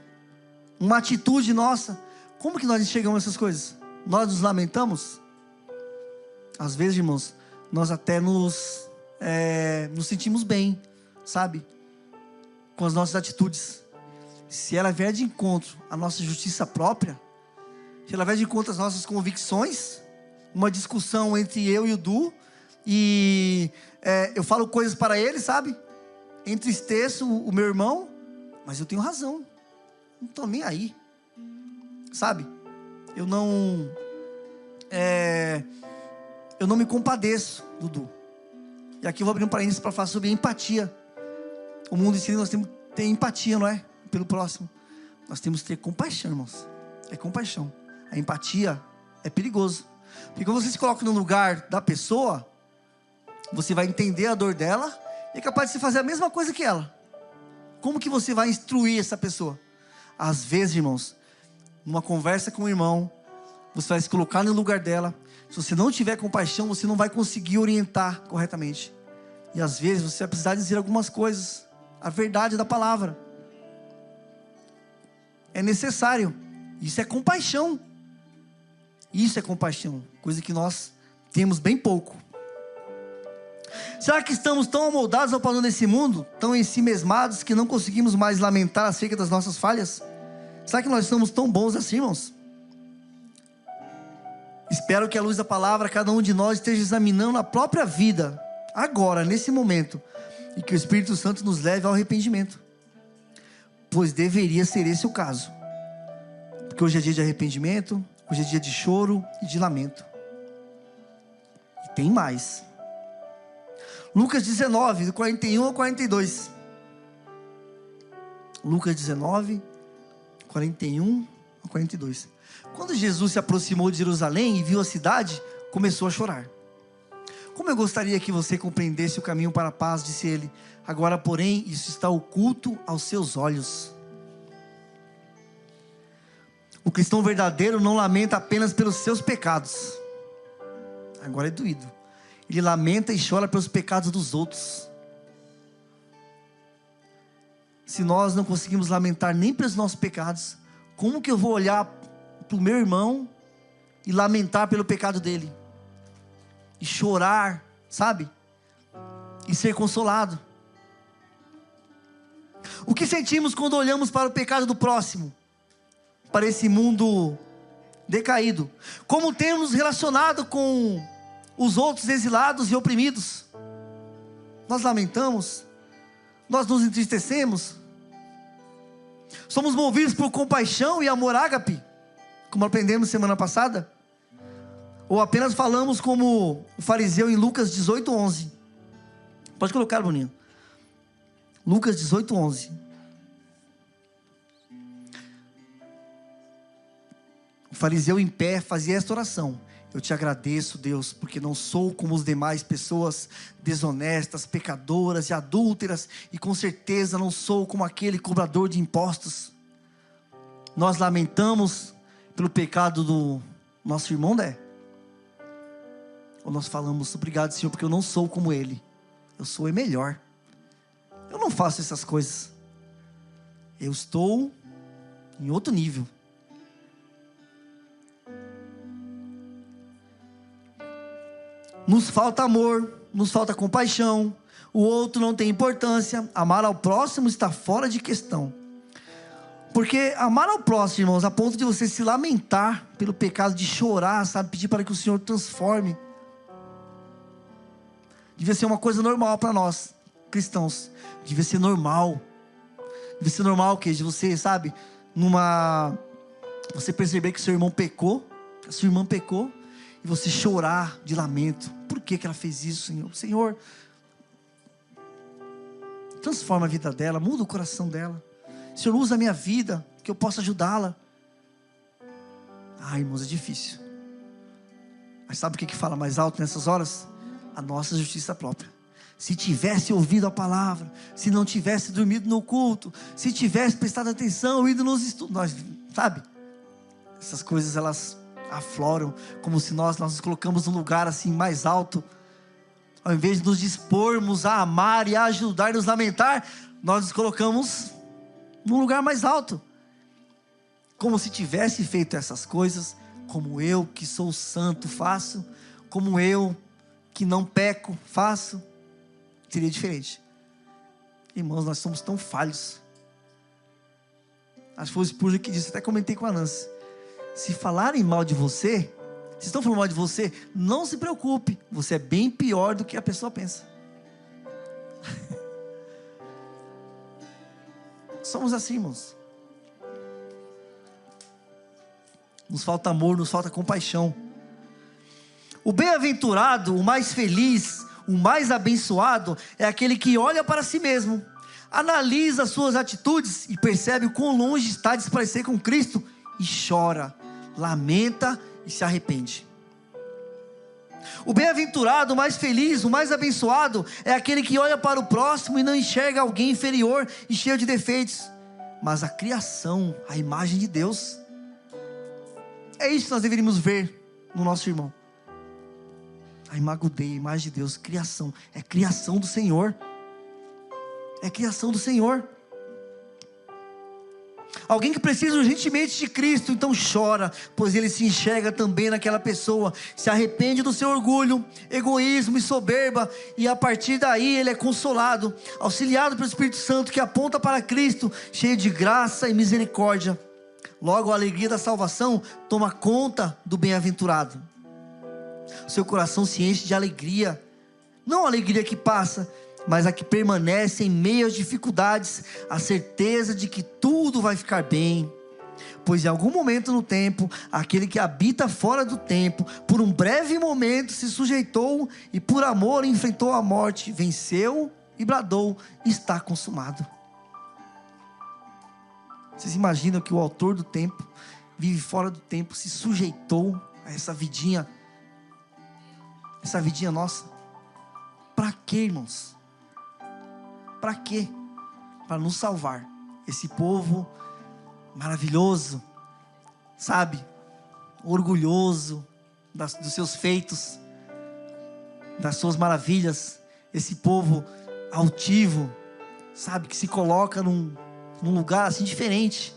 Speaker 1: uma atitude nossa, como que nós enxergamos essas coisas? Nós nos lamentamos? Às vezes, irmãos, nós até nos sentimos bem, sabe? Com as nossas atitudes. Se ela vier de encontro à nossa justiça própria, se ela vier de encontro às nossas convicções, uma discussão entre eu e o Du, e eu falo coisas para ele, sabe? Entristeço o meu irmão, mas eu tenho razão. Não estou nem aí, sabe? Eu não me compadeço, Dudu. E aqui eu vou abrir um parênteses para falar sobre empatia. O mundo ensina, nós temos que ter empatia, não é? Pelo próximo. Nós temos que ter compaixão, irmãos. É compaixão. A empatia é perigoso. Porque quando você se coloca no lugar da pessoa, você vai entender a dor dela e é capaz de se fazer a mesma coisa que ela. Como que você vai instruir essa pessoa? Às vezes, irmãos, numa conversa com o irmão, você vai se colocar no lugar dela. Se você não tiver compaixão, você não vai conseguir orientar corretamente. E às vezes você vai precisar dizer algumas coisas, a verdade da palavra. É necessário. Isso é compaixão. Isso é compaixão, coisa que nós temos bem pouco. Será que estamos tão amoldados ao padrão desse mundo, tão ensimesmados, que não conseguimos mais lamentar acerca das nossas falhas? Será que nós somos tão bons assim, irmãos? Espero que à luz da palavra, cada um de nós esteja examinando a própria vida, agora, nesse momento, e que o Espírito Santo nos leve ao arrependimento, pois deveria ser esse o caso, porque hoje é dia de arrependimento, hoje é dia de choro e de lamento. E tem mais. Lucas 19, do 41 ao 42. Lucas 19, 41 ao 42. Quando Jesus se aproximou de Jerusalém e viu a cidade, começou a chorar. Como eu gostaria que você compreendesse o caminho para a paz, disse ele. Agora, porém, isso está oculto aos seus olhos. O cristão verdadeiro não lamenta apenas pelos seus pecados. Agora é doído. Ele lamenta e chora pelos pecados dos outros. Se nós não conseguimos lamentar nem pelos nossos pecados, como que eu vou olhar para o meu irmão e lamentar pelo pecado dele? E chorar, sabe? E ser consolado. O que sentimos quando olhamos para o pecado do próximo? Para esse mundo decaído? Como temos relacionado com os outros exilados e oprimidos? Nós lamentamos? Nós nos entristecemos? Somos movidos por compaixão e amor ágape, como aprendemos semana passada? Ou apenas falamos como o fariseu em Lucas 18:11? Pode colocar, Bruninho. Lucas 18:11. O fariseu em pé fazia esta oração: eu te agradeço, Deus, porque não sou como as demais pessoas desonestas, pecadoras e adúlteras, e com certeza não sou como aquele cobrador de impostos. Nós lamentamos pelo pecado do nosso irmão, né? Ou nós falamos: obrigado, Senhor, porque eu não sou como ele, eu sou melhor, eu não faço essas coisas, eu estou em outro nível. Nos falta amor, nos falta compaixão, o outro não tem importância, amar ao próximo está fora de questão. Porque amar ao próximo, irmãos, a ponto de você se lamentar pelo pecado, de chorar, sabe, pedir para que o Senhor transforme, devia ser uma coisa normal para nós, cristãos. Devia ser normal. Devia ser normal que de você, sabe, você perceber que seu irmão pecou, a sua irmã pecou, e você chorar de lamento. Por que ela fez isso, Senhor? Senhor, transforma a vida dela, muda o coração dela. Senhor, usa a minha vida, que eu possa ajudá-la. Irmãos, é difícil. Mas sabe o que fala mais alto nessas horas? A nossa justiça própria. Se tivesse ouvido a palavra, se não tivesse dormido no culto, se tivesse prestado atenção, ido nos estudos, nós, sabe? Essas coisas, elas afloram, como se nós nos colocamos num lugar assim mais alto. Ao invés de nos dispormos a amar e a ajudar e nos lamentar, nós nos colocamos num lugar mais alto, como se tivesse feito essas coisas, como eu que sou santo faço, como eu que não peco faço. Seria diferente. Irmãos, nós somos tão falhos. Acho que foi o Spurgeon que disse, até comentei com a Nancy: se falarem mal de você, se estão falando mal de você, não se preocupe, você é bem pior do que a pessoa pensa. Somos assim, irmãos. Nos falta amor, nos falta compaixão. O bem-aventurado, o mais feliz, o mais abençoado é aquele que olha para si mesmo, analisa as suas atitudes e percebe o quão longe está de se parecer com Cristo, e chora, lamenta e se arrepende. O bem-aventurado, o mais feliz, o mais abençoado é aquele que olha para o próximo e não enxerga alguém inferior e cheio de defeitos, mas a criação, a imagem de Deus. É isso que nós deveríamos ver no nosso irmão. A imagem Dei, a imagem de Deus, criação, é criação do Senhor. É criação do Senhor. Alguém que precisa urgentemente de Cristo, então chora, pois ele se enxerga também naquela pessoa, se arrepende do seu orgulho, egoísmo e soberba, e a partir daí ele é consolado, auxiliado pelo Espírito Santo, que aponta para Cristo, cheio de graça e misericórdia. Logo a alegria da salvação toma conta do bem-aventurado. Seu coração se enche de alegria, não a alegria que passa, mas a que permanece em meio às dificuldades, a certeza de que tudo vai ficar bem, pois em algum momento no tempo, aquele que habita fora do tempo, por um breve momento se sujeitou, e por amor enfrentou a morte, venceu e bradou: está consumado. Vocês imaginam que o autor do tempo, vive fora do tempo, se sujeitou a essa vidinha nossa? Para quê, irmãos? Para quê? Para nos salvar. Esse povo maravilhoso, sabe, orgulhoso dos seus feitos, das suas maravilhas. Esse povo altivo, sabe, que se coloca num lugar assim diferente.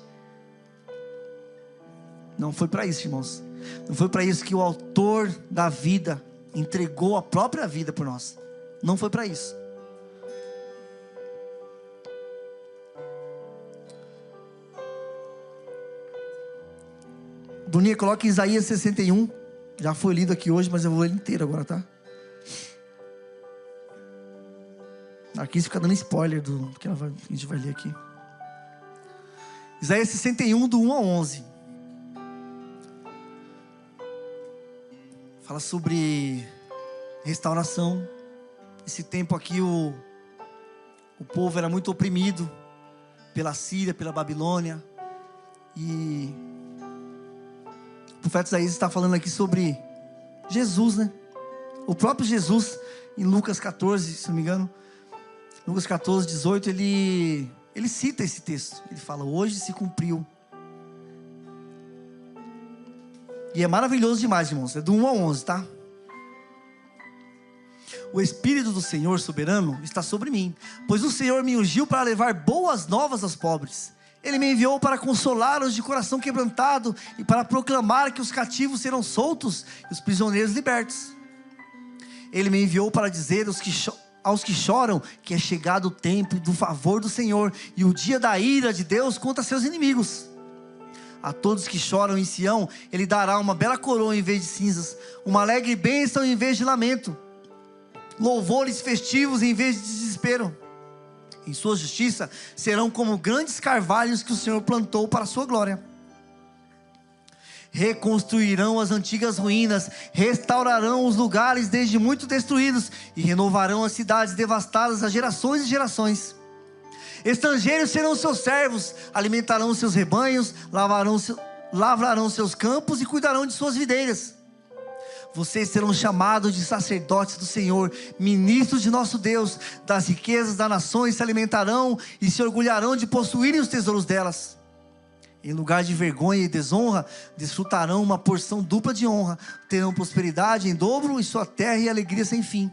Speaker 1: Não foi para isso, irmãos. Não foi para isso que o autor da vida entregou a própria vida por nós. Não foi para isso. Bruninha, coloca Isaías 61. Já foi lido aqui hoje, mas eu vou ler ele inteiro agora, tá? Aqui fica dando spoiler do que a gente vai ler aqui. Isaías 61, do 1 ao 11. Fala sobre restauração. Esse tempo aqui o povo era muito oprimido pela Síria, pela Babilônia. E o profeta Isaías está falando aqui sobre Jesus, né? O próprio Jesus, em Lucas 14, se não me engano, Lucas 14, 18, ele cita esse texto. Ele fala: hoje se cumpriu. E é maravilhoso demais, irmãos. É do 1 ao 11, tá? O Espírito do Senhor soberano está sobre mim, pois o Senhor me ungiu para levar boas novas aos pobres. Ele me enviou para consolar os de coração quebrantado e para proclamar que os cativos serão soltos e os prisioneiros libertos. Ele me enviou para dizer aos que choram que é chegado o tempo do favor do Senhor e o dia da ira de Deus contra seus inimigos. A todos que choram em Sião, Ele dará uma bela coroa em vez de cinzas, uma alegre bênção em vez de lamento, louvores festivos em vez de desespero. Em sua justiça serão como grandes carvalhos que o Senhor plantou para a sua glória. Reconstruirão as antigas ruínas, restaurarão os lugares desde muito destruídos e renovarão as cidades devastadas há gerações e gerações. Estrangeiros serão seus servos, alimentarão seus rebanhos, lavrarão seus campos e cuidarão de suas videiras. Vocês serão chamados de sacerdotes do Senhor, ministros de nosso Deus. Das riquezas das nações se alimentarão e se orgulharão de possuírem os tesouros delas. Em lugar de vergonha e desonra, desfrutarão uma porção dupla de honra. Terão prosperidade em dobro em sua terra e alegria sem fim.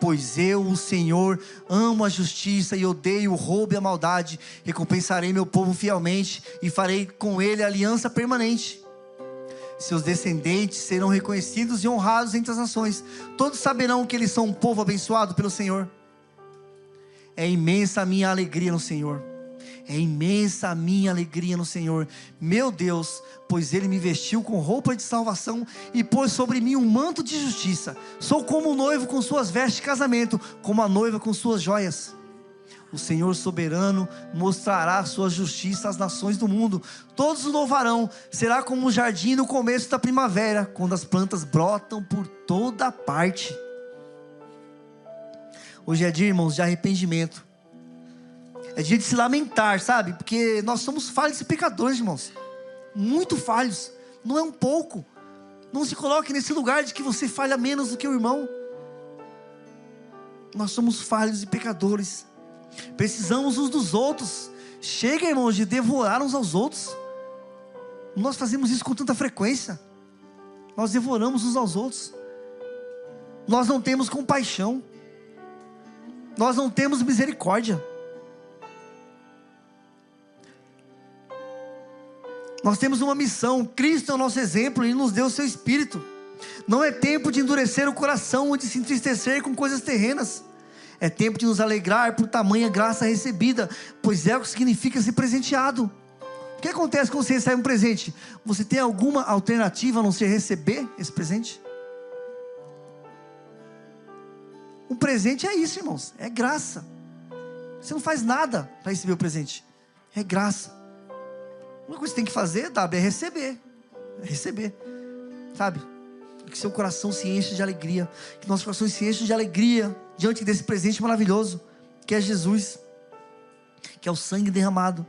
Speaker 1: Pois eu, o Senhor, amo a justiça e odeio o roubo e a maldade. Recompensarei meu povo fielmente e farei com ele aliança permanente. Seus descendentes serão reconhecidos e honrados entre as nações. Todos saberão que eles são um povo abençoado pelo Senhor. É imensa a minha alegria no Senhor. É imensa a minha alegria no Senhor, meu Deus, pois Ele me vestiu com roupa de salvação e pôs sobre mim um manto de justiça. Sou como o noivo com suas vestes de casamento, como a noiva com suas joias. O Senhor soberano mostrará sua justiça às nações do mundo. Todos o louvarão. Será como um jardim no começo da primavera, quando as plantas brotam por toda parte. Hoje é dia, irmãos, de arrependimento. É dia de se lamentar, sabe? Porque nós somos falhos e pecadores, irmãos. Muito falhos. Não é um pouco. Não se coloque nesse lugar de que você falha menos do que o irmão. Nós somos falhos e pecadores. Precisamos uns dos outros. Chega, irmãos, de devorar uns aos outros. Nós fazemos isso com tanta frequência. Nós devoramos uns aos outros. Nós não temos compaixão. Nós não temos misericórdia. Nós temos uma missão. Cristo é o nosso exemplo e nos deu o seu Espírito. Não é tempo de endurecer o coração ou de se entristecer com coisas terrenas. É tempo de nos alegrar por tamanha graça recebida, pois é o que significa ser presenteado. O que acontece quando você recebe um presente? Você tem alguma alternativa a não ser receber esse presente? Um presente é isso, irmãos, é graça. Você não faz nada para receber o presente, é graça. A única coisa que você tem que fazer, é receber. É receber. Sabe? Que seu coração se enche de alegria. Que nosso coração se enche de alegria diante desse presente maravilhoso, que é Jesus. Que é o sangue derramado.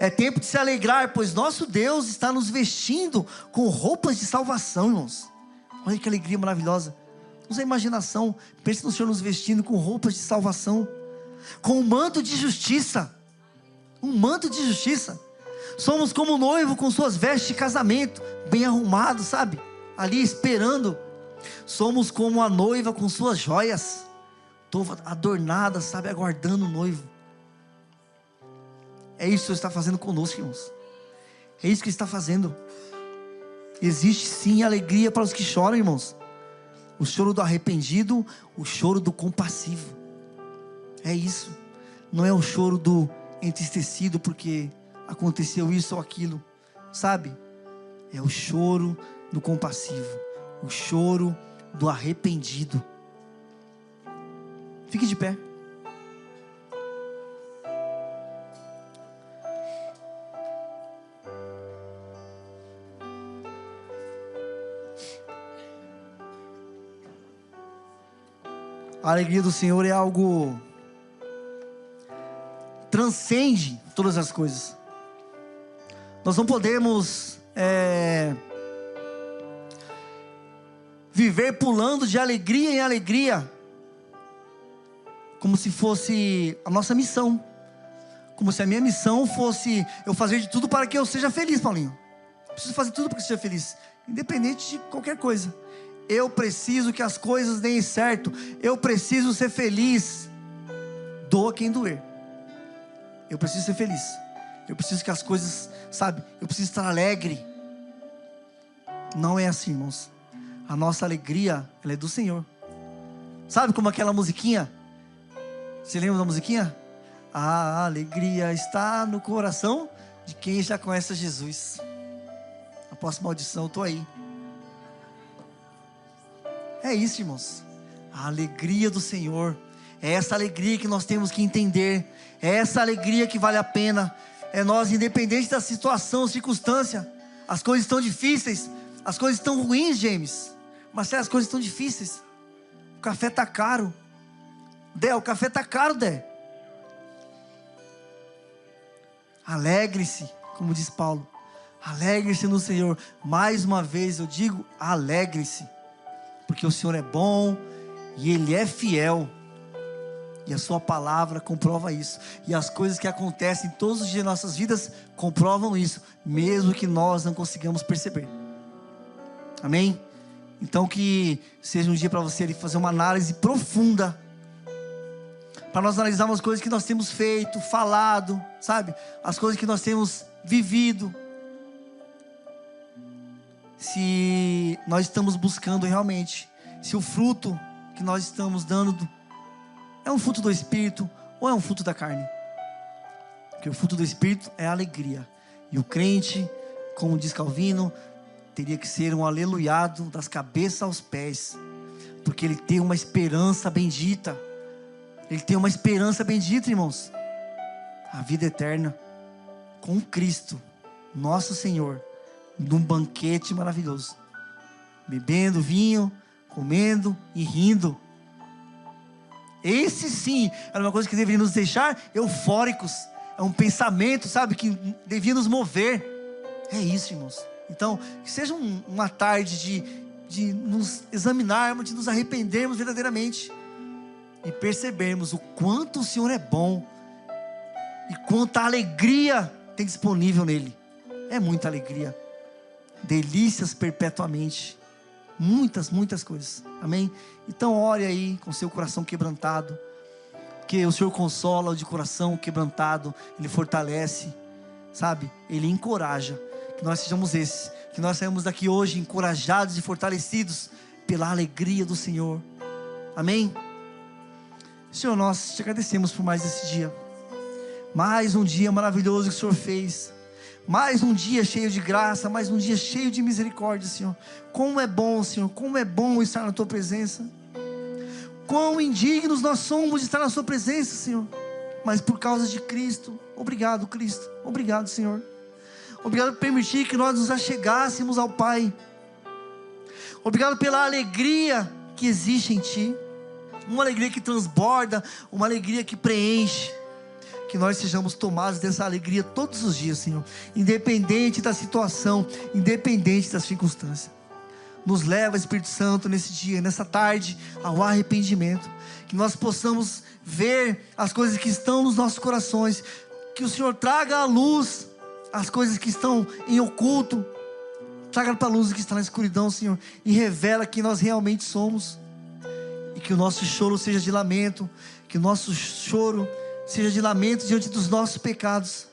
Speaker 1: É tempo de se alegrar, pois nosso Deus está nos vestindo com roupas de salvação, irmãos. Olha que alegria maravilhosa. Usa a imaginação. Pense no Senhor nos vestindo com roupas de salvação. Com um manto de justiça. Um manto de justiça. Somos como o noivo com suas vestes de casamento, bem arrumado, sabe? Ali esperando. Somos como a noiva com suas joias, toda adornada, sabe? Aguardando o noivo. É isso que Deus está fazendo conosco, irmãos. É isso que Ele está fazendo. Existe sim alegria para os que choram, irmãos. O choro do arrependido, o choro do compassivo. É isso. Não é o choro do entristecido porque aconteceu isso ou aquilo, sabe? É o choro do compassivo, o choro do arrependido. Fique de pé. A alegria do Senhor é algo transcende todas as coisas. Nós não podemos viver pulando de alegria em alegria, como se fosse a nossa missão, como se a minha missão fosse eu fazer de tudo para que eu seja feliz, Paulinho. Preciso fazer tudo para que eu seja feliz, independente de qualquer coisa. Eu preciso que as coisas deem certo, eu preciso ser feliz, doa quem doer. Eu preciso ser feliz, eu preciso que as coisas, sabe, eu preciso estar alegre. Não é assim, irmãos. A nossa alegria, ela é do Senhor. Sabe como aquela musiquinha? Você lembra da musiquinha? A alegria está no coração de quem já conhece Jesus. A próxima audição, eu estou aí. É isso, irmãos. A alegria do Senhor. É essa alegria que nós temos que entender. É essa alegria que vale a pena. É nós, independente da situação, circunstância. As coisas estão difíceis. As coisas estão ruins, James. Marcelo, as coisas estão difíceis. O café está caro. Dé, o café está caro, Dé. Alegre-se, como diz Paulo. Alegre-se no Senhor. Mais uma vez eu digo, alegre-se. Porque o Senhor é bom e Ele é fiel. E a sua palavra comprova isso. E as coisas que acontecem todos os dias em nossas vidas comprovam isso, mesmo que nós não consigamos perceber. Amém? Então que seja um dia para você fazer uma análise profunda, para nós analisarmos as coisas que nós temos feito, falado, sabe? As coisas que nós temos vivido. Se nós estamos buscando realmente, se o fruto que nós estamos dando é um fruto do Espírito ou é um fruto da carne. Porque o fruto do Espírito é a alegria. E o crente, como diz Calvino, teria que ser um aleluiado das cabeças aos pés. Porque ele tem uma esperança bendita. Ele tem uma esperança bendita, irmãos. A vida eterna com Cristo, nosso Senhor, num banquete maravilhoso. Bebendo vinho, comendo e rindo. Esse sim, era uma coisa que deveria nos deixar eufóricos. É um pensamento, sabe, que devia nos mover. É isso, irmãos. Então, que seja uma tarde de nos examinarmos, de nos arrependermos verdadeiramente. E percebermos o quanto o Senhor é bom. E quanta alegria tem disponível nele. É muita alegria. Delícias perpetuamente. Muitas, muitas coisas. Amém? Então ore aí com seu coração quebrantado. Que o Senhor consola o de coração quebrantado. Ele fortalece. Sabe? Ele encoraja. Que nós sejamos esses. Que nós saímos daqui hoje encorajados e fortalecidos pela alegria do Senhor. Amém? Senhor, nós te agradecemos por mais esse dia. Mais um dia maravilhoso que o Senhor fez. Mais um dia cheio de graça, mais um dia cheio de misericórdia, Senhor. Como é bom, Senhor, como é bom estar na Tua presença. Quão indignos nós somos de estar na Sua presença, Senhor. Mas por causa de Cristo. Obrigado, Cristo. Obrigado, Senhor. Obrigado por permitir que nós nos achegássemos ao Pai. Obrigado pela alegria que existe em Ti. Uma alegria que transborda, uma alegria que preenche. Que nós sejamos tomados dessa alegria todos os dias, Senhor. Independente da situação, independente das circunstâncias. Nos leva, Espírito Santo, nesse dia, nessa tarde, ao arrependimento. Que nós possamos ver as coisas que estão nos nossos corações. Que o Senhor traga à luz as coisas que estão em oculto. Traga para a luz o que está na escuridão, Senhor. E revela quem nós realmente somos. E que o nosso choro seja de lamento. Que o nosso choro seja de lamento diante dos nossos pecados.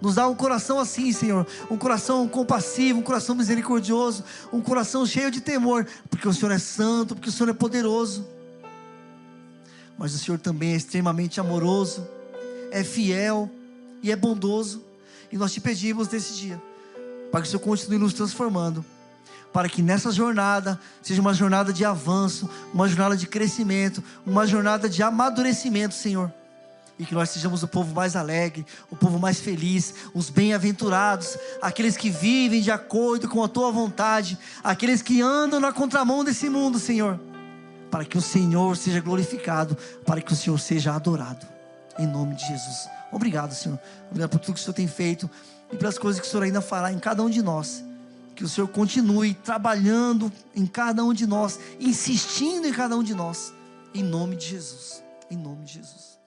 Speaker 1: Nos dá um coração assim, Senhor. Um coração compassivo, um coração misericordioso. Um coração cheio de temor. Porque o Senhor é santo, porque o Senhor é poderoso. Mas o Senhor também é extremamente amoroso. É fiel e é bondoso. E nós te pedimos nesse dia, para que o Senhor continue nos transformando. Para que nessa jornada seja uma jornada de avanço, uma jornada de crescimento, uma jornada de amadurecimento, Senhor. E que nós sejamos o povo mais alegre, o povo mais feliz, os bem-aventurados, aqueles que vivem de acordo com a Tua vontade, aqueles que andam na contramão desse mundo, Senhor. para que o Senhor seja glorificado, para que o Senhor seja adorado, em nome de Jesus. Obrigado, Senhor, obrigado por tudo que o Senhor tem feito, e pelas coisas que o Senhor ainda fará em cada um de nós. Que o Senhor continue trabalhando em cada um de nós, insistindo em cada um de nós, em nome de Jesus, em nome de Jesus.